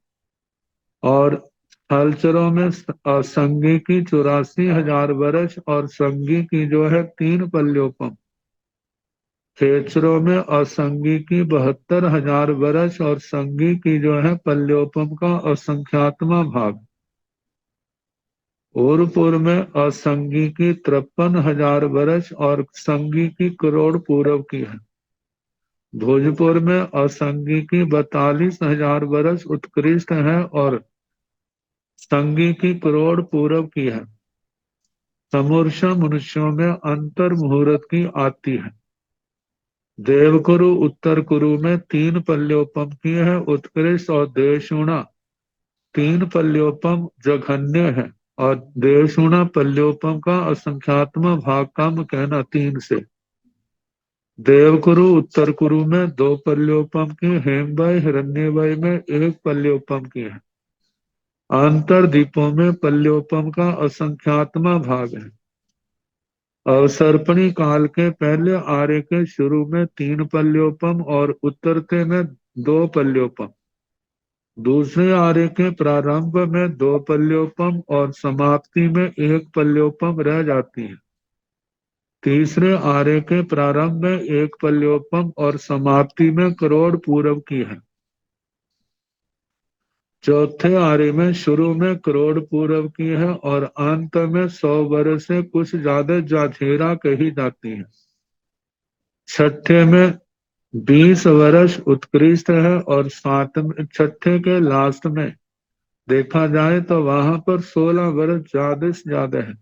और हलचरों में असंगी की 84,000 वर्ष और संगी की जो है 3 पल्योपम। खेचरों में असंगी की 72,000 वर्ष और संगी की जो है पल्योपम का असंख्यात्मा भाग। पूर्व में असंगी की 53,000 वर्ष और संगी की करोड़ पूर्व की है। भोजपुर में असंगी की 42,000 वर्ष उत्कृष्ट है और संगी की करोड़ पूर्व की है। समूर्षा मनुष्यों में अंतर मुहूर्त की आती है। देवकुरु उत्तर कुरु में 3 पल्योपम की है उत्कृष्ट और देवशूणा 3 पल्योपम जघन्य है और देवशूणा पल्योपम का असंख्यात्म भाग कम कहना 3 से। देवकुरु उत्तर कुरु में 2 पल्योपम की, हेमवय हिरण्यवय में 1 पल्योपम की है। अंतर द्वीपों में पल्योपम का असंख्यात्मा भाग है। अवसर्पणी काल के पहले आर्य के शुरू में 3 पल्योपम और उत्तरते में 2 पल्योपम, दूसरे आर्य के प्रारंभ में 2 पल्योपम और समाप्ति में 1 पल्योपम रह जाती है। तीसरे आर्य के प्रारंभ में 1 पल्योपम और समाप्ति में करोड़ पूर्व की है। चौथे आर्य में शुरू में करोड़ पूर्व की है और अंत में 100 वर्ष से कुछ ज्यादा जाधेरा कही जाती है। छठे में 20 वर्ष उत्कृष्ट है और छठे के लास्ट में देखा जाए तो वहां पर 16 वर्ष ज्यादा से ज्यादा है।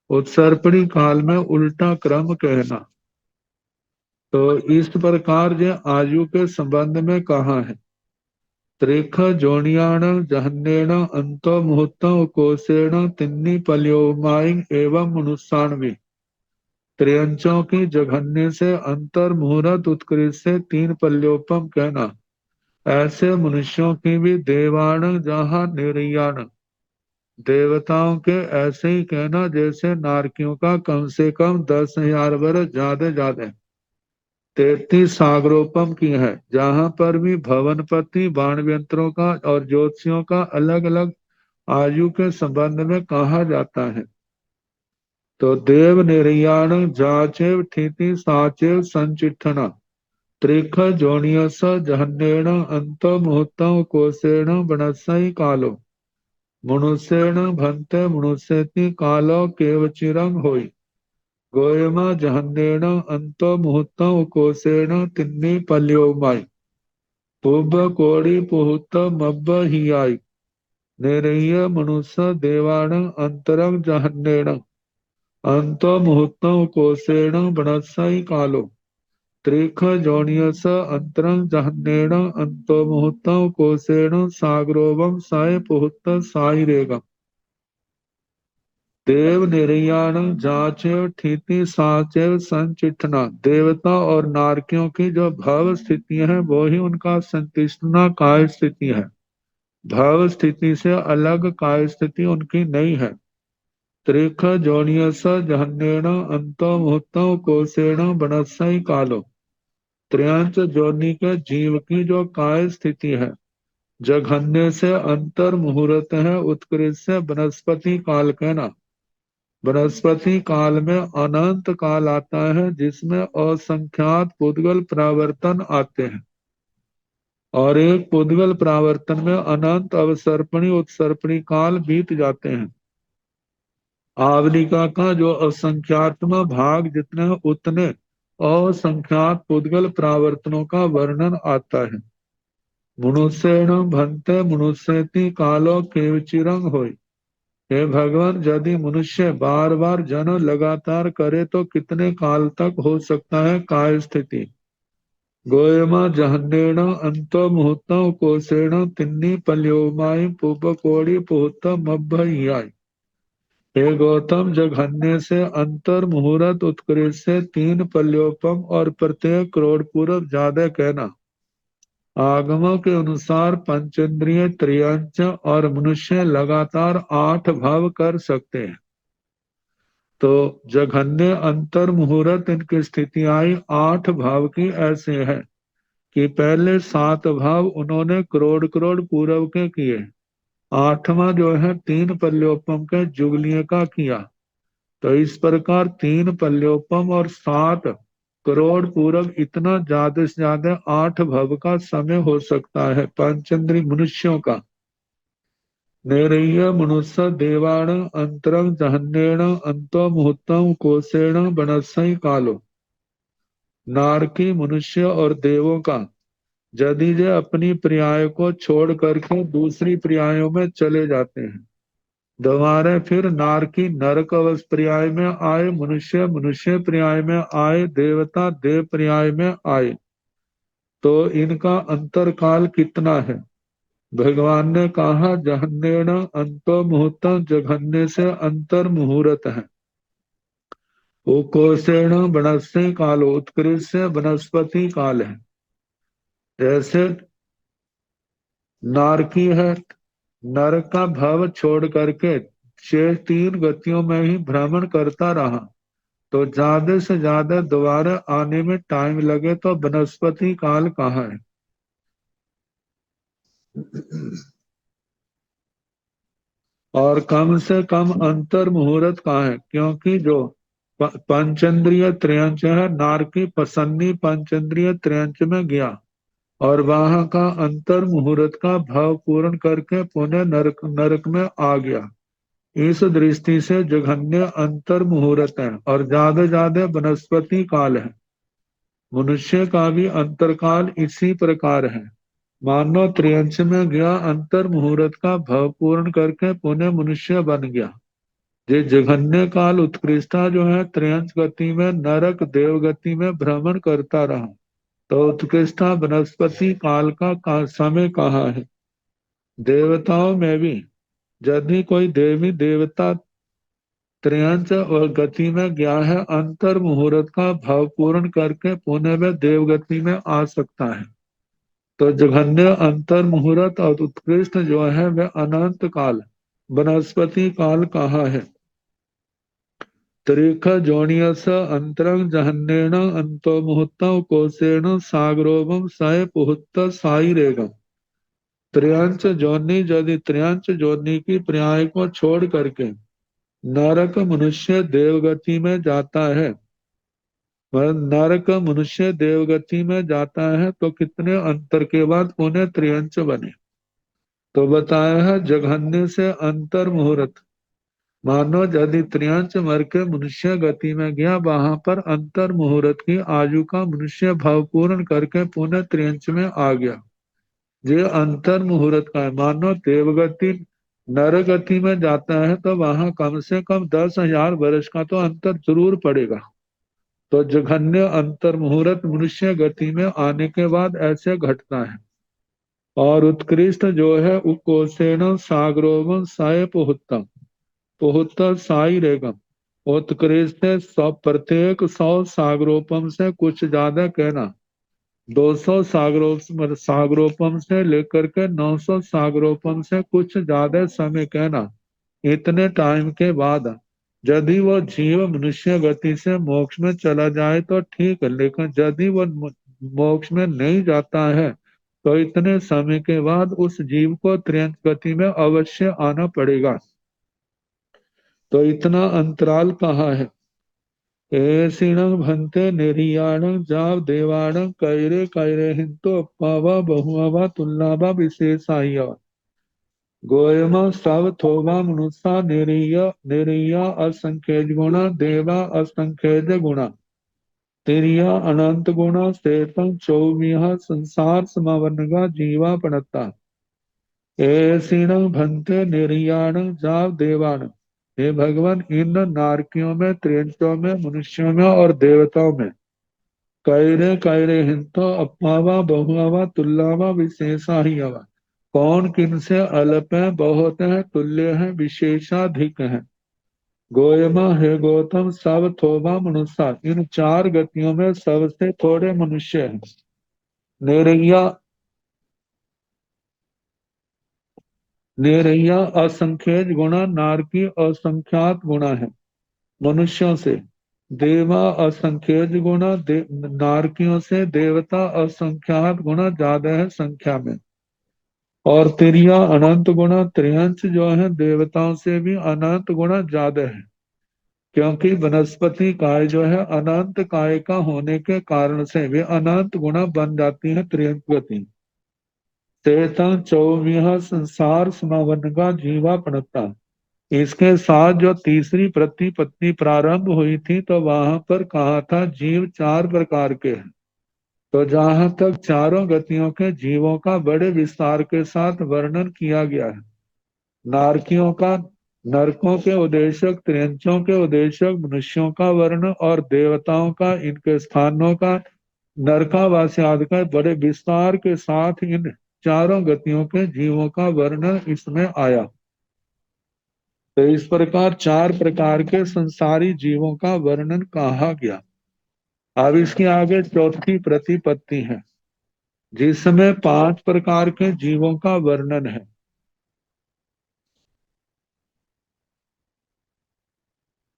उत्सर्पणी काल में उल्टा क्रम कहना। तो इस प्रकार जो आयु के संबंध में कहा है, त्रिख जोनियाण जहन्नेण अंतो मुहूर्त कोशेण तिन्नी पल्योमाई एवं मनुष्याणवी। त्रियंचों की जघन्य से अंतर मुहूर्त उत्कृष्ट से तीन पल्योपम कहना। ऐसे मनुष्यों की भी देवाण जहाँ निर्याण, देवताओं के ऐसे ही कहना जैसे नारकियों का कम से कम 10,000 वर्ष ज्यादा ज्यादा 33 सागरोपम की है। जहां पर भी भवनपति बाणव्यंतरों का और ज्योतिषियों का अलग अलग आयु के संबंध में कहा जाता है। तो देव निर्याण जाचेव ठिति साचेव संचिठना त्रिख जोनियस जहन्नेण अंत मुहूर्त कोशेण बनसई कालो मनुष्येण भंते मनुष्यति कालो केवचिरंग होई। गोयमा जहन्नेण अंतो मुहूर्त कोशेण तिन्नी पल्योमाई पुब कोड़ी पुहुत मब्ब हियाई। निरह्य मनुष्य देवाण अंतरंग जहन्नेण अंतो मुहूर्त कोशेण बनसई कालो त्रिख जोनियस अंतरंग जहन्नेण अंतो मुहूर्त कोशेण सागरोवम साय पुहुत साई रेगम। देव निर्याण जाचेव ठिति साचेव संचिठना, देवता और नारकियों की जो भाव स्थिति है वो ही उनका संतिष्ठना काय स्थिति है। भाव स्थिति से अलग काय स्थिति उनकी नहीं है। त्रिख जोनियस जहन्नेण अंतो मुहूर्त कोशेण बनसई कालो, त्रियांश जोनि के जीव की जो काय स्थिति है, जघन्य से अंतर मुहूर्त है, उत्कृष्ट से वनस्पति काल कहना। वनस्पति काल में अनंत काल आता है जिसमें असंख्यात पुद्गल प्रावर्तन आते हैं, और एक पुद्गल प्रावर्तन में अनंत अवसर्पणी उत्सर्पणी काल बीत जाते हैं। आवलिका का जो असंख्यात्म भाग जितने हैं उतने असंख्यात पुद्गल प्रावर्तनों का वर्णन आता है। मनुष्येण भंते मनुष्यति कालो केवचिरंग होय। हे भगवान, यदि मनुष्य बार बार जन्म लगातार करे तो कितने काल तक हो सकता है काय स्थिति। गोयमा जहन्नेण अंतो मुहूर्त कोशेण तिन्नी पल्योमाई पुब कोड़ी पुहुत मब्बहियाई। हे गौतम, जघन्य से अंतर मुहूर्त उत्कृष्ट से तीन पल्योपम और प्रत्येक करोड़ पूर्व ज्यादा कहना। आगमों के अनुसार पंचेंद्रिय त्रियंच और मनुष्य लगातार 8 भाव कर सकते हैं। तो जघन्य अंतर मुहूर्त इनकी स्थिति आई 8 भाव की ऐसे है कि पहले 7 भाव उन्होंने करोड़ करोड़ पूर्व के किए, 8वां जो है 3 पल्योपम के जुगलिये का किया। तो इस प्रकार 3 पल्योपम और 7 करोड़ पूर्व इतना ज्यादा से ज्यादा 8 भव का समय हो सकता है पंचेंद्री मनुष्यों का। नैरय्य मनुष्य देवाण अंतरंग जहन्नेण अंतो मुहूर्तम कोशेण बनसई कालो। नारकी मनुष्य और देवों का यदि जे अपनी पर्याय को छोड़ करके दूसरी पर्यायों में चले जाते हैं, दोबारा फिर नारकी नरक अवस पर्याय में आए, मनुष्य मनुष्य पर्याय में आए, देवता देव पर्याय में आए, तो इनका अंतर काल कितना है। भगवान ने कहा जहन्नेण अंतो मुहूर्त, जघन्य से अंतर मुहूर्त है। वो कोशेण वनस्पति काल, उत्कृष्ट से वनस्पति काल है। जैसे नारकी है, नरक का भाव छोड़ करके शेष 3 गतियों में ही भ्रमण करता रहा, तो ज्यादा से ज्यादा दोबारा आने में टाइम लगे तो वनस्पति काल कहाँ है। और कम से कम अंतर मुहूर्त कहाँ है, क्योंकि जो पंचेंद्रिय त्रयंच है, नारकी पसन्नी पंचेंद्रिय त्रयंच में गया और वहां का अंतर मुहूर्त का भाव पूर्ण करके पुनः नरक में आ गया। इस दृष्टि से जघन्य अंतर मुहूर्त है और ज्यादा वनस्पति काल है। मनुष्य का भी अंतरकाल इसी प्रकार है। मानव त्रियंश में गया, अंतर मुहूर्त का भाव पूर्ण करके पुनः मनुष्य बन गया। ये जघन्य काल उत्कृष्टा जो है त्रयंच गति में नरक देव गति में भ्रमण करता रहा। तो उत्कृष्टा वनस्पति काल का समय कहाँ है? देवताओं में भी यदि कोई देवी देवता त्रयंच और गति में गया है, अंतर मुहूर्त का भाव पूर्ण करके पुनः वह देवगति में आ सकता है। तो जघन्य अंतर मुहूर्त और उत्कृष्ट जो है वह अनंत काल वनस्पति काल कहाँ है? त्रिख जोनियस अंतरंग जहन्नेन अंतो मुहूर्तम कोशेन सागरोभम सय पुहुत्त साई रेगम। त्रयंच जोनि यदि त्रयंच जोनि की पर्याय को छोड़ करके नरक मनुष्य देवगति में जाता है, नरक मनुष्य देवगति में जाता है तो कितने अंतर के बाद पुनः त्रियंच बने? तो बताया है जघन्य से अंतर मुहूर्त। मानो यदि त्रियंच मर के मनुष्य गति में गया, वहां पर अंतर मुहूर्त की आयु का मनुष्य भाव पूर्ण करके पुनः त्रियंच में आ गया। ये अंतर मुहूर्त का है। मानो देवगति नर गति में जाता है तो वहां कम से कम 10,000 वर्ष का तो अंतर जरूर पड़ेगा। तो जघन्य अंतर मुहूर्त मनुष्य गति में आने के बाद ऐसे घटता है। और उत्कृष्ट जो है उकोसेन सागरोगम साय पुहुत्तम पुहुत्तर साई रेगम। उत्कृष्ट प्रत्येक 100 सागरोपम से कुछ ज्यादा कहना, 200 सागरोपम से लेकर के 900 सागरोपम से कुछ ज्यादा समय कहना। इतने टाइम के बाद यदि वो जीव मनुष्य गति से मोक्ष में चला जाए तो ठीक है, लेकिन यदि वो मोक्ष में नहीं जाता है तो इतने समय के बाद उस जीव को त्रियंत गति में अवश्य आना पड़ेगा। तो इतना अंतराल कहाँ है? ऐसीण भन्ते निर्याण जाव देवाण कैरे कैरे हिंतो अप्पावा बहुआवा तुल्लावा विशेषाय गोयमा सव थोवा मनुष्या निरीय असंख्यज गुणा देवा असंख्यज गुणा तिरिया अनंत गुणा सेतम चौमिया संसार समावनगा जीवा पणता ऐसीण भन्ते निर्याण जाव देवाण। हे भगवान, इन नारकियों में, त्रियंचों में, मनुष्यों में और देवताओं में कैरे कैरे हिंतो अप्पावा बहुआवा तुल्लावा विशेषा ही आवा। कौन किन से अल्प है, बहुत है, तुल्य है, विशेषाधिक है। गोयमा है गौतम सब थोबा मनुष्य। इन 4 गतियों में सबसे थोड़े मनुष्य हैं। निरैया निरैया असंख्यज गुणा नारकी असंख्यात गुणा है मनुष्यों से। देवा असंख्यज गुणा नारकियों से देवता असंख्यात गुणा ज्यादा है संख्या में। और तिरिया अनंत गुणा त्रियंश जो है देवताओं से भी अनंत गुणा ज्यादा है। क्योंकि वनस्पति काय जो है अनंत काय का होने के कारण से वे अनंत गुणा बन जाती है त्रियंत गति। तेतम चौमिया संसार समावन का जीवा पणता। इसके साथ जो तीसरी प्रतिपत्ति प्रारंभ हुई थी तो वहां पर कहा था जीव 4 प्रकार के हैं। तो जहां तक चारों गतियों के जीवों का बड़े विस्तार के साथ वर्णन किया गया है। नारकियों का, नरकों के उद्देशक, त्रियंचों के उद्देशक, मनुष्यों का वर्ण और देवताओं का, इनके स्थानों का, नरकावासी आदि का बड़े विस्तार के साथ इन चारों गतियों के जीवों का वर्णन इसमें आया। तो इस प्रकार 4 प्रकार के संसारी जीवों का वर्णन कहा गया। अब इसके आगे चौथी प्रतिपत्ति है जिसमें 5 प्रकार के जीवों का वर्णन है।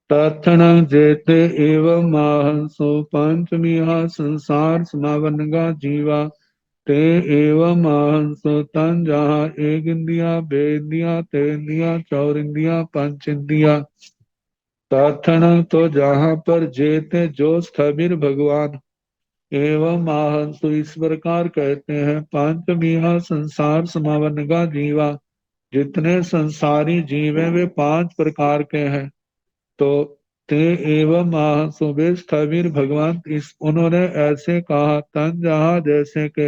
तत्ण जेते एवं माहंसो पंचमिहा संसार समावनगा जीवा ते एवं माहंसो तन जहाँ एक इंदिया बे इंदिया ते इंदिया चौर इंदिया पंच इंदिया। तत्ण तो जहाँ पर जेते जो स्थविर भगवान एवं माहंसो इस प्रकार कहते हैं पंचमिहा संसार समावनगा जीवा। जितने संसारी जीव हैं वे 5 प्रकार के हैं। तो ते एवं महासुबे स्थविर भगवान इस उन्होंने ऐसे कहा तन जहा जैसे के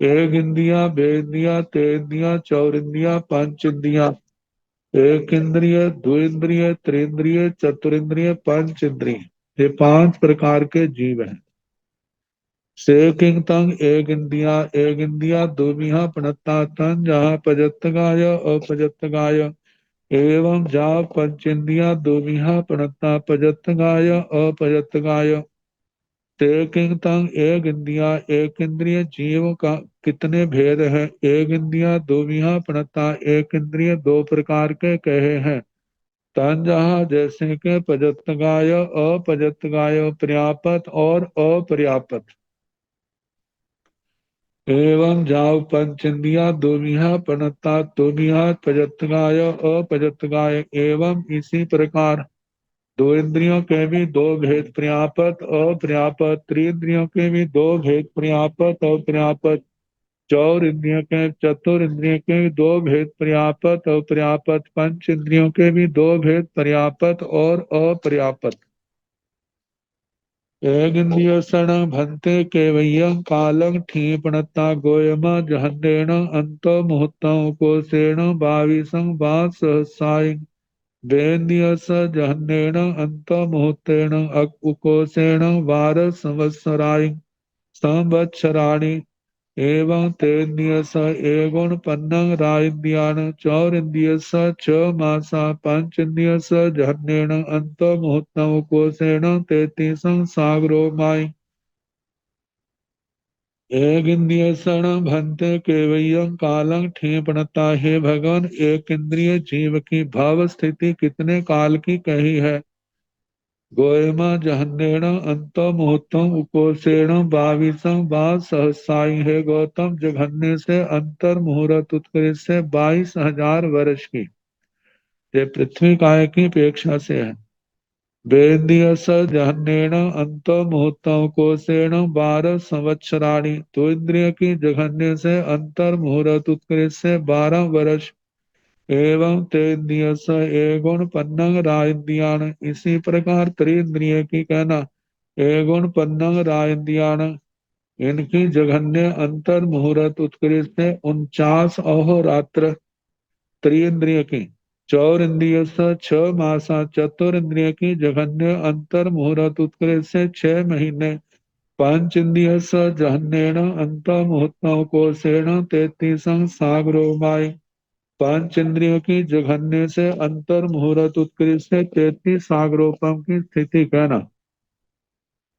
एक इंदिया बे इंदिया ते इंदिया चौर इंदिया पंच इंदिया। एक इंद्रिय, दो इंद्रिय, त्रिंद्रिय, चतुरिंद्रिय, पंच इंद्रिय, ये पांच प्रकार के जीव हैं। से किंग तंग एक इंद्रिया दूमिहा पणत्ता तन जहाँ पजत गाय अपजत गाय एवं जा पंचेंद्रिया दूमिहा पणत्ता पजत गाय अपजत गाय। ते किंग तंग एक इंद्रिय जीव का कितने भेद है। एक इंद्रिया दूमिहा पणत्ता एक इंद्रिय दो प्रकार के कहे हैं। तन जहाँ जैसे के पजत गाय अपजत गाय पर्यापत और अपर्यापत। एवं जाव पंचंदिया दोमिहा पणता तोमिहा पजतगाय अपजतगाय एवं इसी प्रकार दो इंद्रियों के भी दो भेद पर्यापत अपर्यापत, त्रिंद्रियों के भी दो भेद पर्यापत अपर्यापत, चौर इंद्रियों के चतुर इंद्रियों के भी दो भेद पर्यापत अपर्यापत, पंच इंद्रियों के भी दो भेद पर्यापत और अपर्यापत। ഏകന്ദിയോസണ ഭന്തെ കേവയ്യം കാലം ഠീപണത്ത ഗോയമ ജഹന്ദേണ അന്തോ മുഹൂർത്തം കോസേണ ഭാവിസം വാ സഹസായി വേന്ദിയസ ജഹന്ദേണ അന്തോ മുഹൂർത്തേണ ഉകോസേണ വാര സംവത്സരായി സംവത്സരാണി एवं तेन्यस एगुण पन्नंग राइंद्रियान चौरिंद्रियस च मासा पंचन्द्रियस जहन्नेन अंत मुहूर्तम कोसेण तेतीसं सागरो माई एक इंद्रियसण भंते केवयं कालं ठेपणता। हे भगवान, एक इंद्रिय जीव की भाव स्थिति कितने काल की कही है। गोयमा जहन्नेण अंत मुहूर्तम उकोसेण बाविसं बा सहसाई। है गौतम, जघन्य से अंतर मुहूर्त उत्कृष्ट से 22,000 वर्ष की, ये पृथ्वी काय की अपेक्षा से है। वेदियस जहन्नेण अंत मुहूर्तम कोसेण 12 संवत्सराणि। तो इंद्रिय की जघन्य से अंतर मुहूर्त उत्कृष्ट से 12 वर्ष। एवं तेन्द्रियस एगुण पन्नंग राइंद्रियाण। इसी प्रकार त्रिंद्रिय की कहना एगुण पन्नंग राइंद्रियाण, इनकी जघन्य अंतर मुहूर्त उत्कृष्ट से 49 अहोरात्र। त्रिंद्रिय की चौर इंद्रिय से 6 मासा। चतुर इंद्रिय की जघन्य अंतर मुहूर्त उत्कृष्ट से 6 महीने। पंच इंद्रिय से जहन्नेण अंत मुहूर्त कोसेण 33 सागरोमाई। पंच इंद्रियों की जघन्य से अंतर मुहूर्त उत्कृष्ट से 33 सागरोपम की स्थिति कहना।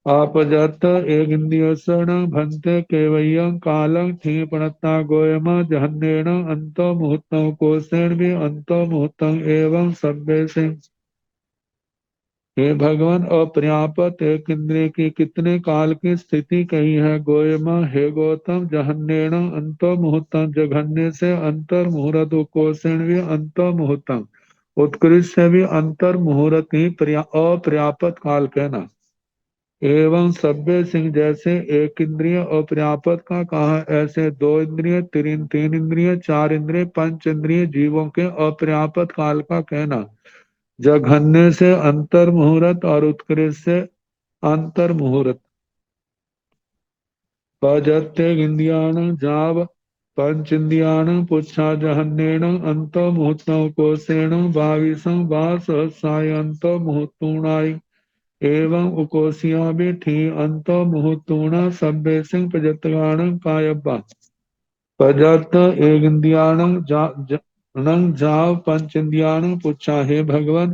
आपजत एक इंद्रियसण भंते केवयं कालं ठीपणता गोयम जहन्नेण अंत मुहूर्तम कोसेण भी अंत मुहूर्तम एवं सभ्य से। हे भगवान, अपर्यापत एक इंद्रिय की कितने काल की स्थिति कही है। गोयमा, हे गौतम, जहन्नेण अंत मुहूर्तम, जघन्य से अंतर मुहूर्त, कोसेण भी अंत मुहूर्तम, उत्कृष्ट से भी अंतर मुहूर्त ही अपर्यापत काल कहना। एवं सभ्य सिंह, जैसे एक इंद्रिय अपर्यापत का कहा, ऐसे दो इंद्रिय तीन इंद्रिय चार इंद्रिय पंच इंद्रिय जीवों के अपर्यापत काल का कहना। जघन्य से अंतर मुहूर्त और उत्कृष्ट से अंतर मुहूर्त। पजत्ते इंद्रियाण जाव पंच इंद्रियाण पुच्छा जहन्नेण अंत मुहूर्तम कोसेण बाविसं वा सहसाय अंत मुहूर्तूणाई। एवं उकोसिया भी थी अंत मुहूर्तूणा सभ्य सिंह पजतगाण कायब्बा। पजत एक इंद्रियाण जाव पंच इंद्रियाण पुच्छा। हे भगवान,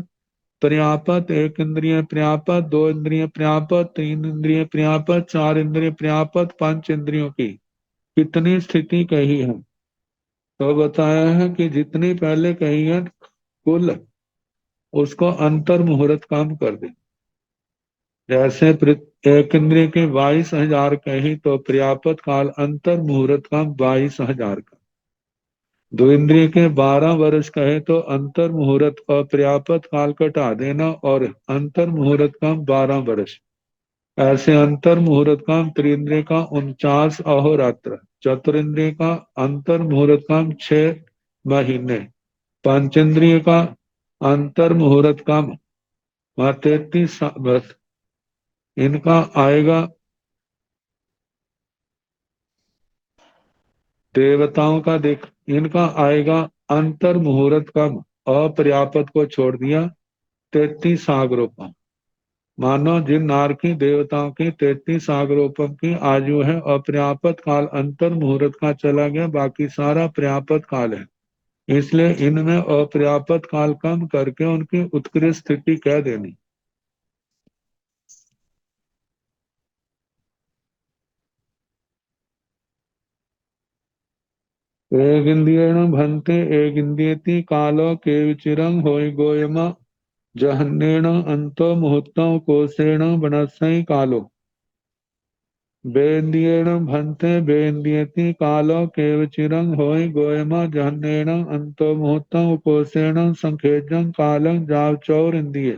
पर्यापत एक इंद्रिय पर्यापत, दो इंद्रिय पर्यापत, तीन इंद्रिय पर्यापत, चार इंद्रिय पर्यापत, पंच इंद्रियों की कितनी स्थिति कही है। तो बताया है कि जितनी पहले कही है कुल, उसको अंतर मुहूर्त काम कर दे। जैसे एक इंद्रिय के 22,000 कही तो पर्यापत काल अंतर मुहूर्त का 22,000 का। दो इंद्रिय के 12 वर्ष कहे तो अंतर मुहूर्त और पर्यापत काल कटा देना और अंतर मुहूर्त का 12 वर्ष। ऐसे अंतर मुहूर्त का त्रिंद्रिय का 49 अहोरात्र, चतुरिंद्रिय का अंतर मुहूर्त का 6 महीने, पंचेंद्रिय का अंतर मुहूर्त का 33 वर्ष। इनका आएगा देवताओं का देख, इनका आएगा अंतर मुहूर्त कम अपर्याप्त को छोड़ दिया 33 सागरोपम। मानो जिन नारकी देवताओं की 33 सागरोपम की आयु है, अपर्याप्त काल अंतर मुहूर्त का चला गया, बाकी सारा पर्याप्त काल है। इसलिए इनमें अपर्याप्त काल कम करके उनकी उत्कृष्ट स्थिति कह देनी। एक इंद्रियण भंते एक इंद्रियति कालो केवचिरं होय गोयमा जहन्नेण अंतो मुहूर्तं कोशेण बनस्सै कालो। बेन्द्रियेण भंते बेन्द्रियति कालो केवचिरं होय गोयमा जहन्नेण अंतो मुहूर्तं कोशेण संखेजं कालं जावचौर इंद्रिये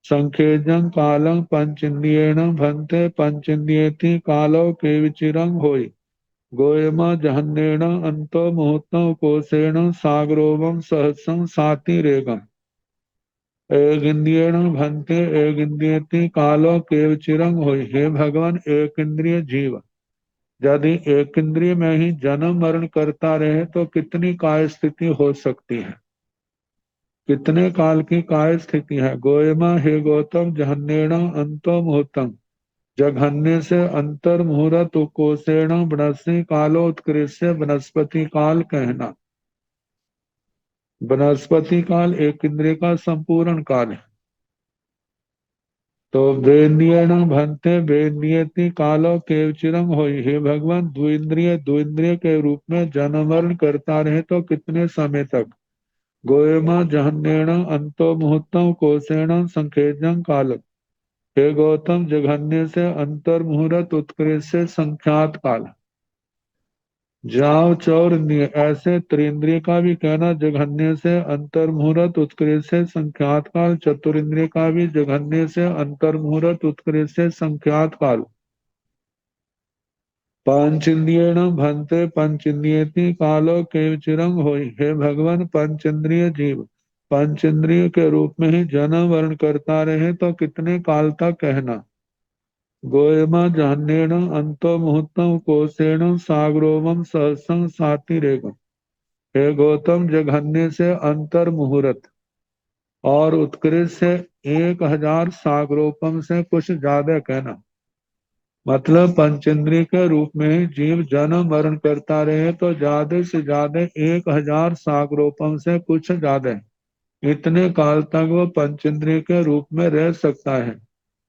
संखेजं कालं पंचेन्द्रियेण भंते पंचेन्द्रियति कालो केवचिरं होय गोयमा जहन्नेण अंतो मुहूर्तं कोशेण सागरोवं सहस्रं सातिरेकम्। एक इंद्रियेण भंते एक इंद्रियति कालो केवचिरं होय। हे भगवान, एक इंद्रिय जीव यदि एक इंद्रिय में ही जन्म मरण करता रहे तो कितनी काय स्थिति हो सकती है, कितने काल की काय स्थिति है। गोयमा, हे गौतम, जहन्नेण अंतो मुहूर्तम, जघन्य से अंतर मुहूर्त कोशेण बनस्सी कालो उत्कृष्ट वनस्पति काल कहना। वनस्पति काल एक इंद्रिय का संपूर्ण काल है। तो वेन्द्रियण भंते वेन्द्रियति कालो केवचिरम होई। हे भगवान, द्विंद्रिय के रूप में जन्म मरण करता रहे तो कितने समय तक। गोयमा जहन्नेण अंतो मुहूर्तम कोशेण संखेजं काल। हे गौतम, जघन्य से अंतर मुहूर्त उत्कृष्ट से संख्यात काल। जाव चौर इंद्रिय, ऐसे त्रिंद्रिय का भी कहना जघन्य से अंतर मुहूर्त उत्कृष्ट से संख्यात काल। चतुरिंद्रिय का भी जघन्य से अंतर मुहूर्त उत्कृष्ट से संख्यात काल। पंचेन्द्रियेण भंते पंचेन्द्रियति कालो केवचिरं होई। हे भगवान, पंचेन्द्रिय जीव पंचेन्द्रिय के रूप में ही जन्म वर्ण करता रहे तो कितने काल तक कहना। गोयमा जहन्नेण अंतो मुहूर्तम कोशेण सागरोवम सहस्रं सातिरेकम्। हे गौतम, जघन्य से अंतर मुहूर्त और उत्कृष्ट से 1000 सागरोपम से कुछ ज्यादा कहना। मतलब पंचेंद्रिय के रूप में जीव जन्म मरण करता रहे तो ज्यादा से ज्यादा 1000 सागरोपम से कुछ ज्यादा इतने काल तक वो पंचेंद्रिय के रूप में रह सकता है।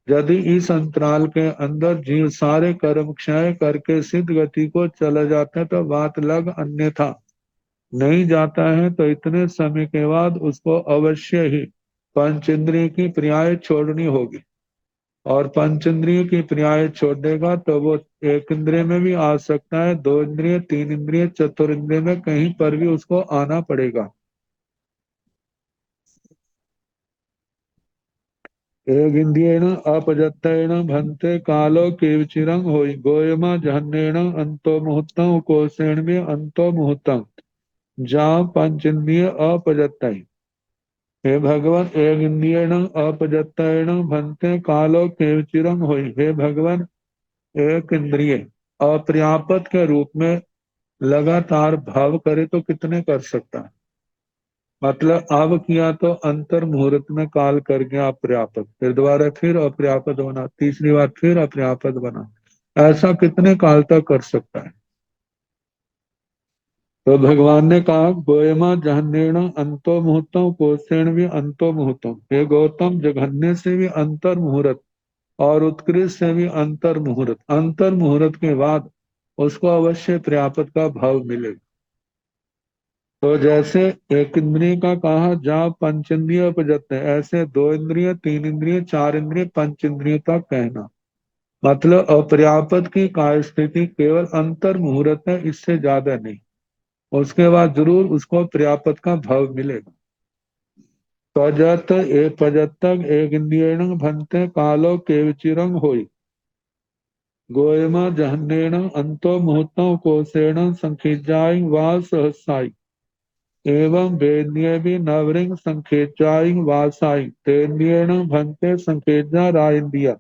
यदि इस अंतराल के अंदर जीव सारे कर्म क्षय करके सिद्ध गति को चला जाता है तो बात लग, अन्यथा नहीं जाता है तो इतने समय के बाद उसको अवश्य ही पंचेंद्रिय की पर्याय छोड़नी होगी। और पंचेंद्रिय की पर्याय छोड़ेगा तो वो एक इंद्रिय में भी आ सकता है, 2 इंद्रिय, 3 इंद्रिय, चतुर्इंद्रिय में कहीं पर भी उसको आना पड़ेगा। एक इंद्रियेण अपजत्तेन भंते कालो केवचिरं होई। गोयमा जहन्नेण अंतो मुहूर्तं कोशेण में अंतो मुहूर्तं जहाँ पंच इंद्रिय अपजत्ते। हे भगवान, एक इंद्रियेण अपजत्तेन भंते कालो केवचिरं होई। हे भगवान, एक इंद्रिय अपर्याप्त के रूप में लगातार भाव करे तो कितने कर सकता है। मतलब अब किया तो अंतर मुहूर्त में काल कर गया अपर्याप्त, फिर दोबारा फिर अपर्याप्त बना, तीसरी बार फिर अपर्याप्त बना, ऐसा कितने काल तक कर सकता है। तो भगवान ने कहा, गोयमा जहन्नेण अंतो मुहूर्तम कोशेण भी अंतो मुहूर्तम। हे गौतम, जघन्य से भी अंतर मुहूर्त और उत्कृष्ट से भी अंतर मुहूर्त के बाद उसको अवश्य पर्याप्त का भाव मिलेगा। तो जैसे एक इंद्रिय का कहा जहाँ पंचेंद्रिय उपजत है, ऐसे 2 इंद्रिय, 3 इंद्रिय, 4 इंद्रिय, पंच इंद्रिय तक कहना। मतलब अपर्याप्त की काय स्थिति केवल अंतर मुहूर्त है, इससे ज्यादा नहीं। उसके बाद जरूर उसको पर्याप्त का भाव मिलेगा। पजतक एक इंद्रियण भंते कालो केवचिरं होई। गोयमा जहन्नेण अंतो मुहूर्तों कोशेण संखिजाई वा सहसाई एवं वेद्य भी नवरिंग संखेचाई वासाई तेन्द्रियण भंते संखेजा राइंदिया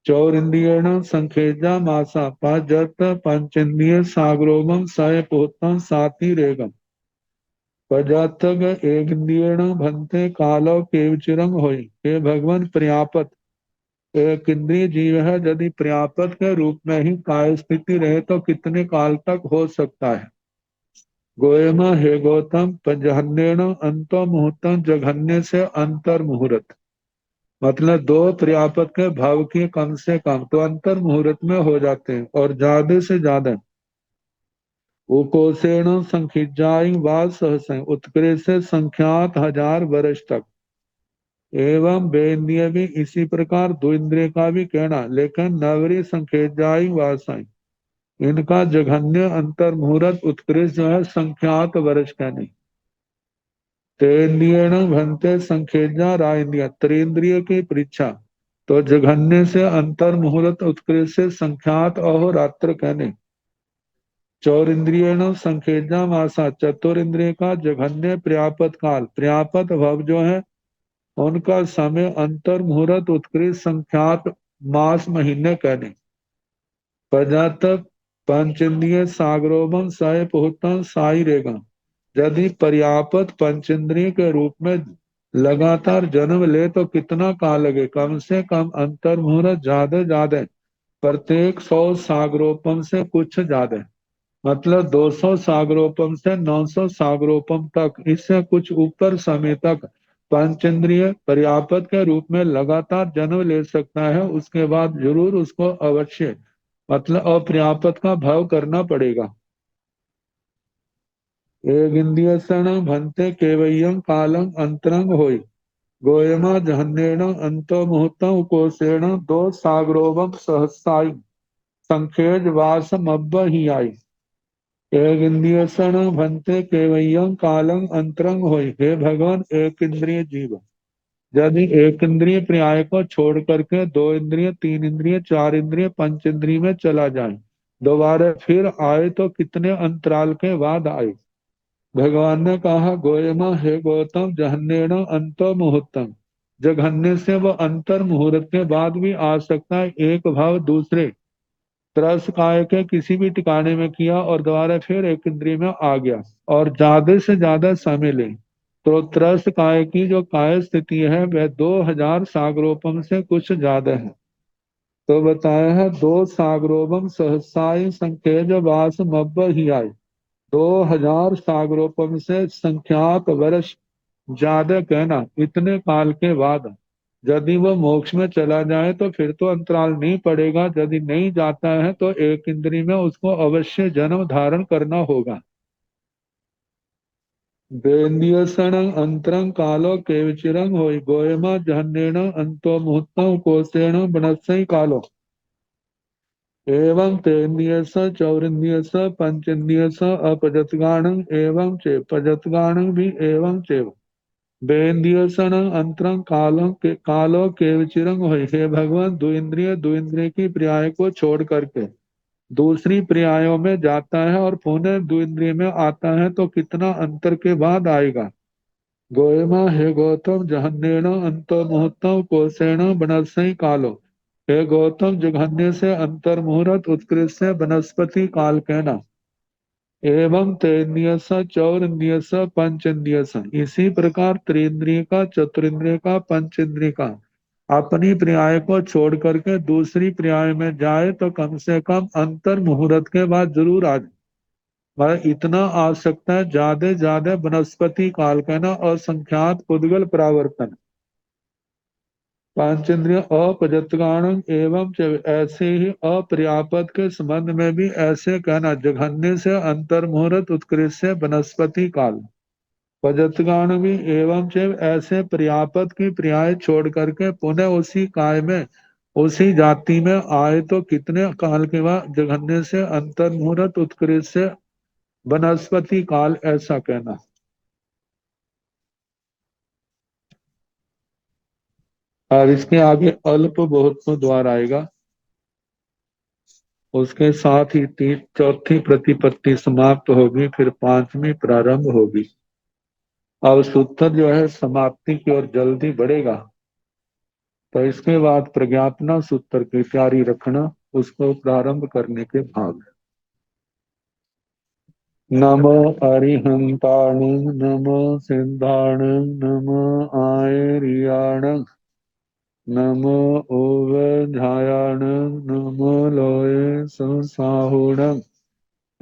चौरिंद्रियण संखेजा मासा पजत पंचेन्द्रिय सागरोगम सय पोतम साति रेगम। प्रजातक एक इंद्रियण भंते कालो केवचिरंग होई। हे भगवान, पर्यापत एक इंद्रिय जीव है, यदि पर्यापत के रूप में ही काय स्थिति रहे तो कितने काल तक हो सकता है। गोयम हे गौतम, पंजहन्येण अंतो मुहूर्तम, जघन्य से अंतर मुहूर्त। मतलब दो पर्यापत के भाव की कम से कम तो अंतर मुहूर्त में हो जाते हैं, और ज्यादा से ज्यादा उकोसेण संखिजाई वाद सहस उत्कृष्ट से संख्यात 1000 वर्ष तक। एवं बेन्द्रिय भी इसी प्रकार दो इंद्रिय का भी कहना, लेकिन नवरी संखेजाई वासाई इनका जघन्य अंतर मुहूर्त उत्कृष्ट जो है संख्यात वर्ष कहने। तेन्द्रियण भंते संखेजा राय त्रिंद्रिय की परीक्षा तो जघन्य से अंतर मुहूर्त उत्कृष्ट से संख्यात अहोरात्र कहने। चौरिंद्रियण संखेजा मासा चतुर इंद्रिय का जघन्य पर्यापत काल पर्यापत भव जो है उनका समय अंतर मुहूर्त उत्कृष्ट संख्यात मास महीने कहने। प्रजातक पंचेंद्रिय सागरोबम सय पुहतम साई रेगा। यदि पर्यापत पंचेंद्रिय के रूप में लगातार जन्म ले तो कितना काल लगे, कम से कम अंतर मुहूर्त ज्यादा ज्यादा प्रत्येक 100 सागरोपम से कुछ ज्यादा, मतलब 200 सागरोपम से 900 सागरोपम तक, इससे कुछ ऊपर समय तक पंचेंद्रिय पर्यापत के रूप में लगातार जन्म ले सकता है। उसके बाद जरूर उसको अवश्य मतलब अपर्यापत का भाव करना पड़ेगा। एक इंद्रिय क्षण भंते केवयं कालम अंतरंग होई। गोयमा जहन्येण अंतो मुहूर्तम कोशेण दो सागरोवम सहसाई संखेज वास मब्ब ही आई। एक इंद्रिय क्षण भंते केवयं कालम अंतरंग होई। हे भगवान, एक इंद्रिय जीव यदि एक इंद्रिय पर्याय को छोड़ करके दो इंद्रिय, तीन इंद्रिय, चार इंद्रिय, पंच इंद्रिय में चला जाए, दोबारा फिर आए तो कितने अंतराल के बाद आए। भगवान ने कहा, गोयमा हे गौतम, जहन्येण अंतो मुहूर्तम, जघन्य से वो अंतर मुहूर्त के बाद भी आ सकता है। एक भाव दूसरे त्रस काय के किसी भी ठिकाने में किया और दोबारा फिर एक इंद्रिय में आ गया और ज्यादा से ज्यादा समय ले तो त्रस काय की जो काय स्थिति है वह 2000 सागरोपम से कुछ ज्यादा है। तो बताया है 2 सागरोपम सहसाई संख्यज वास मब्ब ही आए। 2000 सागरोपम से संख्यात वर्ष ज्यादा कहना, इतने काल के बाद यदि वो मोक्ष में चला जाए तो फिर तो अंतराल नहीं पड़ेगा। यदि नहीं जाता है तो एक इंद्रिय में उसको अवश्य जन्म धारण करना होगा। बेन्यसण अंतरंग कालो केवचिरंग होई। गोयमा जहन्येण अंतो मुहूर्तम कोसेण बनस्सई कालो। एवं तेन्द्रियस चौरिन्द्रियस पंचेन्द्रियस अपजतगाणं एवं चे पजतगाणं भी एवं चेव बेन्द्रियसण अंतरंग कालो केवचिरंग होई। हे भगवान, दो इंद्रिय की पर्याय को छोड़ करके दूसरी पर्यायों में जाता है और पुनः दो इंद्रिय में आता है तो कितना अंतर के बाद आएगा। गोयमा हे गौतम, जहन्येण अंतो मुहूर्तम कोसेण बनस्सई कालो। हे गौतम, जघन्य से अंतर मुहूर्त उत्कृष्ट से वनस्पति काल कहना। एवं तेन्द्रियस चौरिन्द्रियस पंचेन्द्रियस, इसी प्रकार त्रिंद्रिय का, चतुरिंद्रिय का, पंचेन्द्रिय का अपनी पर्याय को छोड़ करके दूसरी पर्याय में जाए तो कम से कम अंतर मुहूर्त के बाद जरूर आ जाए। मतलब इतना आ सकता है, ज्यादा ज्यादा वनस्पति काल कहना और संख्यात पुद्गल परावर्तन। पांचेंद्रिय अपजतगाण एवं ऐसे ही अपर्यापद के संबंध में भी ऐसे कहना, जघन्य से अंतर मुहूर्त उत्कृष्ट से वनस्पति काल। पजतगाण भी एवं चैव ऐसे पर्यापद की पर्याय छोड़ करके पुनः उसी काय में उसी जाति में आए तो कितने काल के बाद जघन्य से अंतर मुहूर्त उत्कृष्ट से वनस्पति काल, ऐसा कहना। और इसके आगे अल्प बहुत द्वार आएगा, उसके साथ ही चौथी प्रतिपत्ति समाप्त होगी, फिर पांचवी प्रारंभ होगी। अब सूत्र जो है समाप्ति की ओर जल्दी बढ़ेगा, तो इसके बाद प्रज्ञापना सूत्र की तैयारी रखना, उसको प्रारंभ करने के भाग। नमो अरिहंताण नमो सिद्धाण नमो आयर्याण नमो ओवधायाण नमो लोये संसाहुण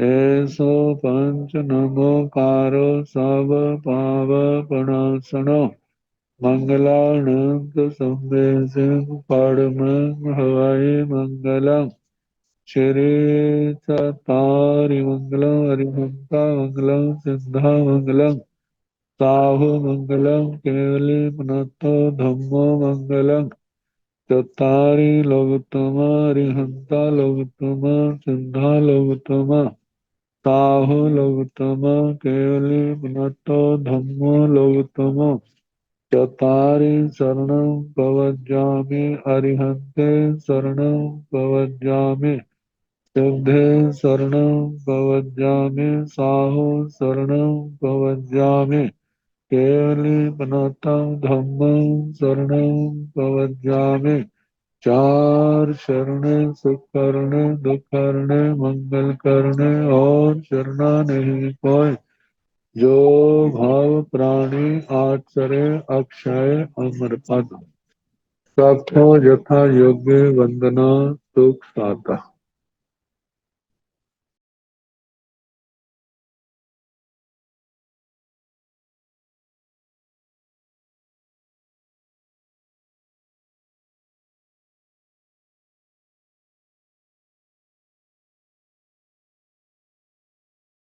ऐसो पंच नमो कारो सब पाव पणासनो मंगलानंद संवेशन परम हवाई मंगलम श्री चतारि मंगलम हरिहंता मंगलम सिद्धा मंगलम साहु मंगलम केवली पुनतो धम्मो मंगलम चतारि लोकतमा हरिहंता लोकतमा सिद्धा लोकतमा साहु लोकतमा केवली पुनतो धम्मो लोकतमा चतारि शरणं प्रवज्जामि अरिहन्ते शरणं प्रवज्जामि सिद्धे शरणं प्रवज्जामि साहु शरणं प्रवज्जामि केवलीपनाथं धम्मं शरणं प्रवज्जामि चार शरणे सुख करने दुख करने मंगल करने और शरणा नहीं कोई जो भाव प्राणी आचरे अक्षय अमर पद सबको यथा योग्य वंदना सुख साता।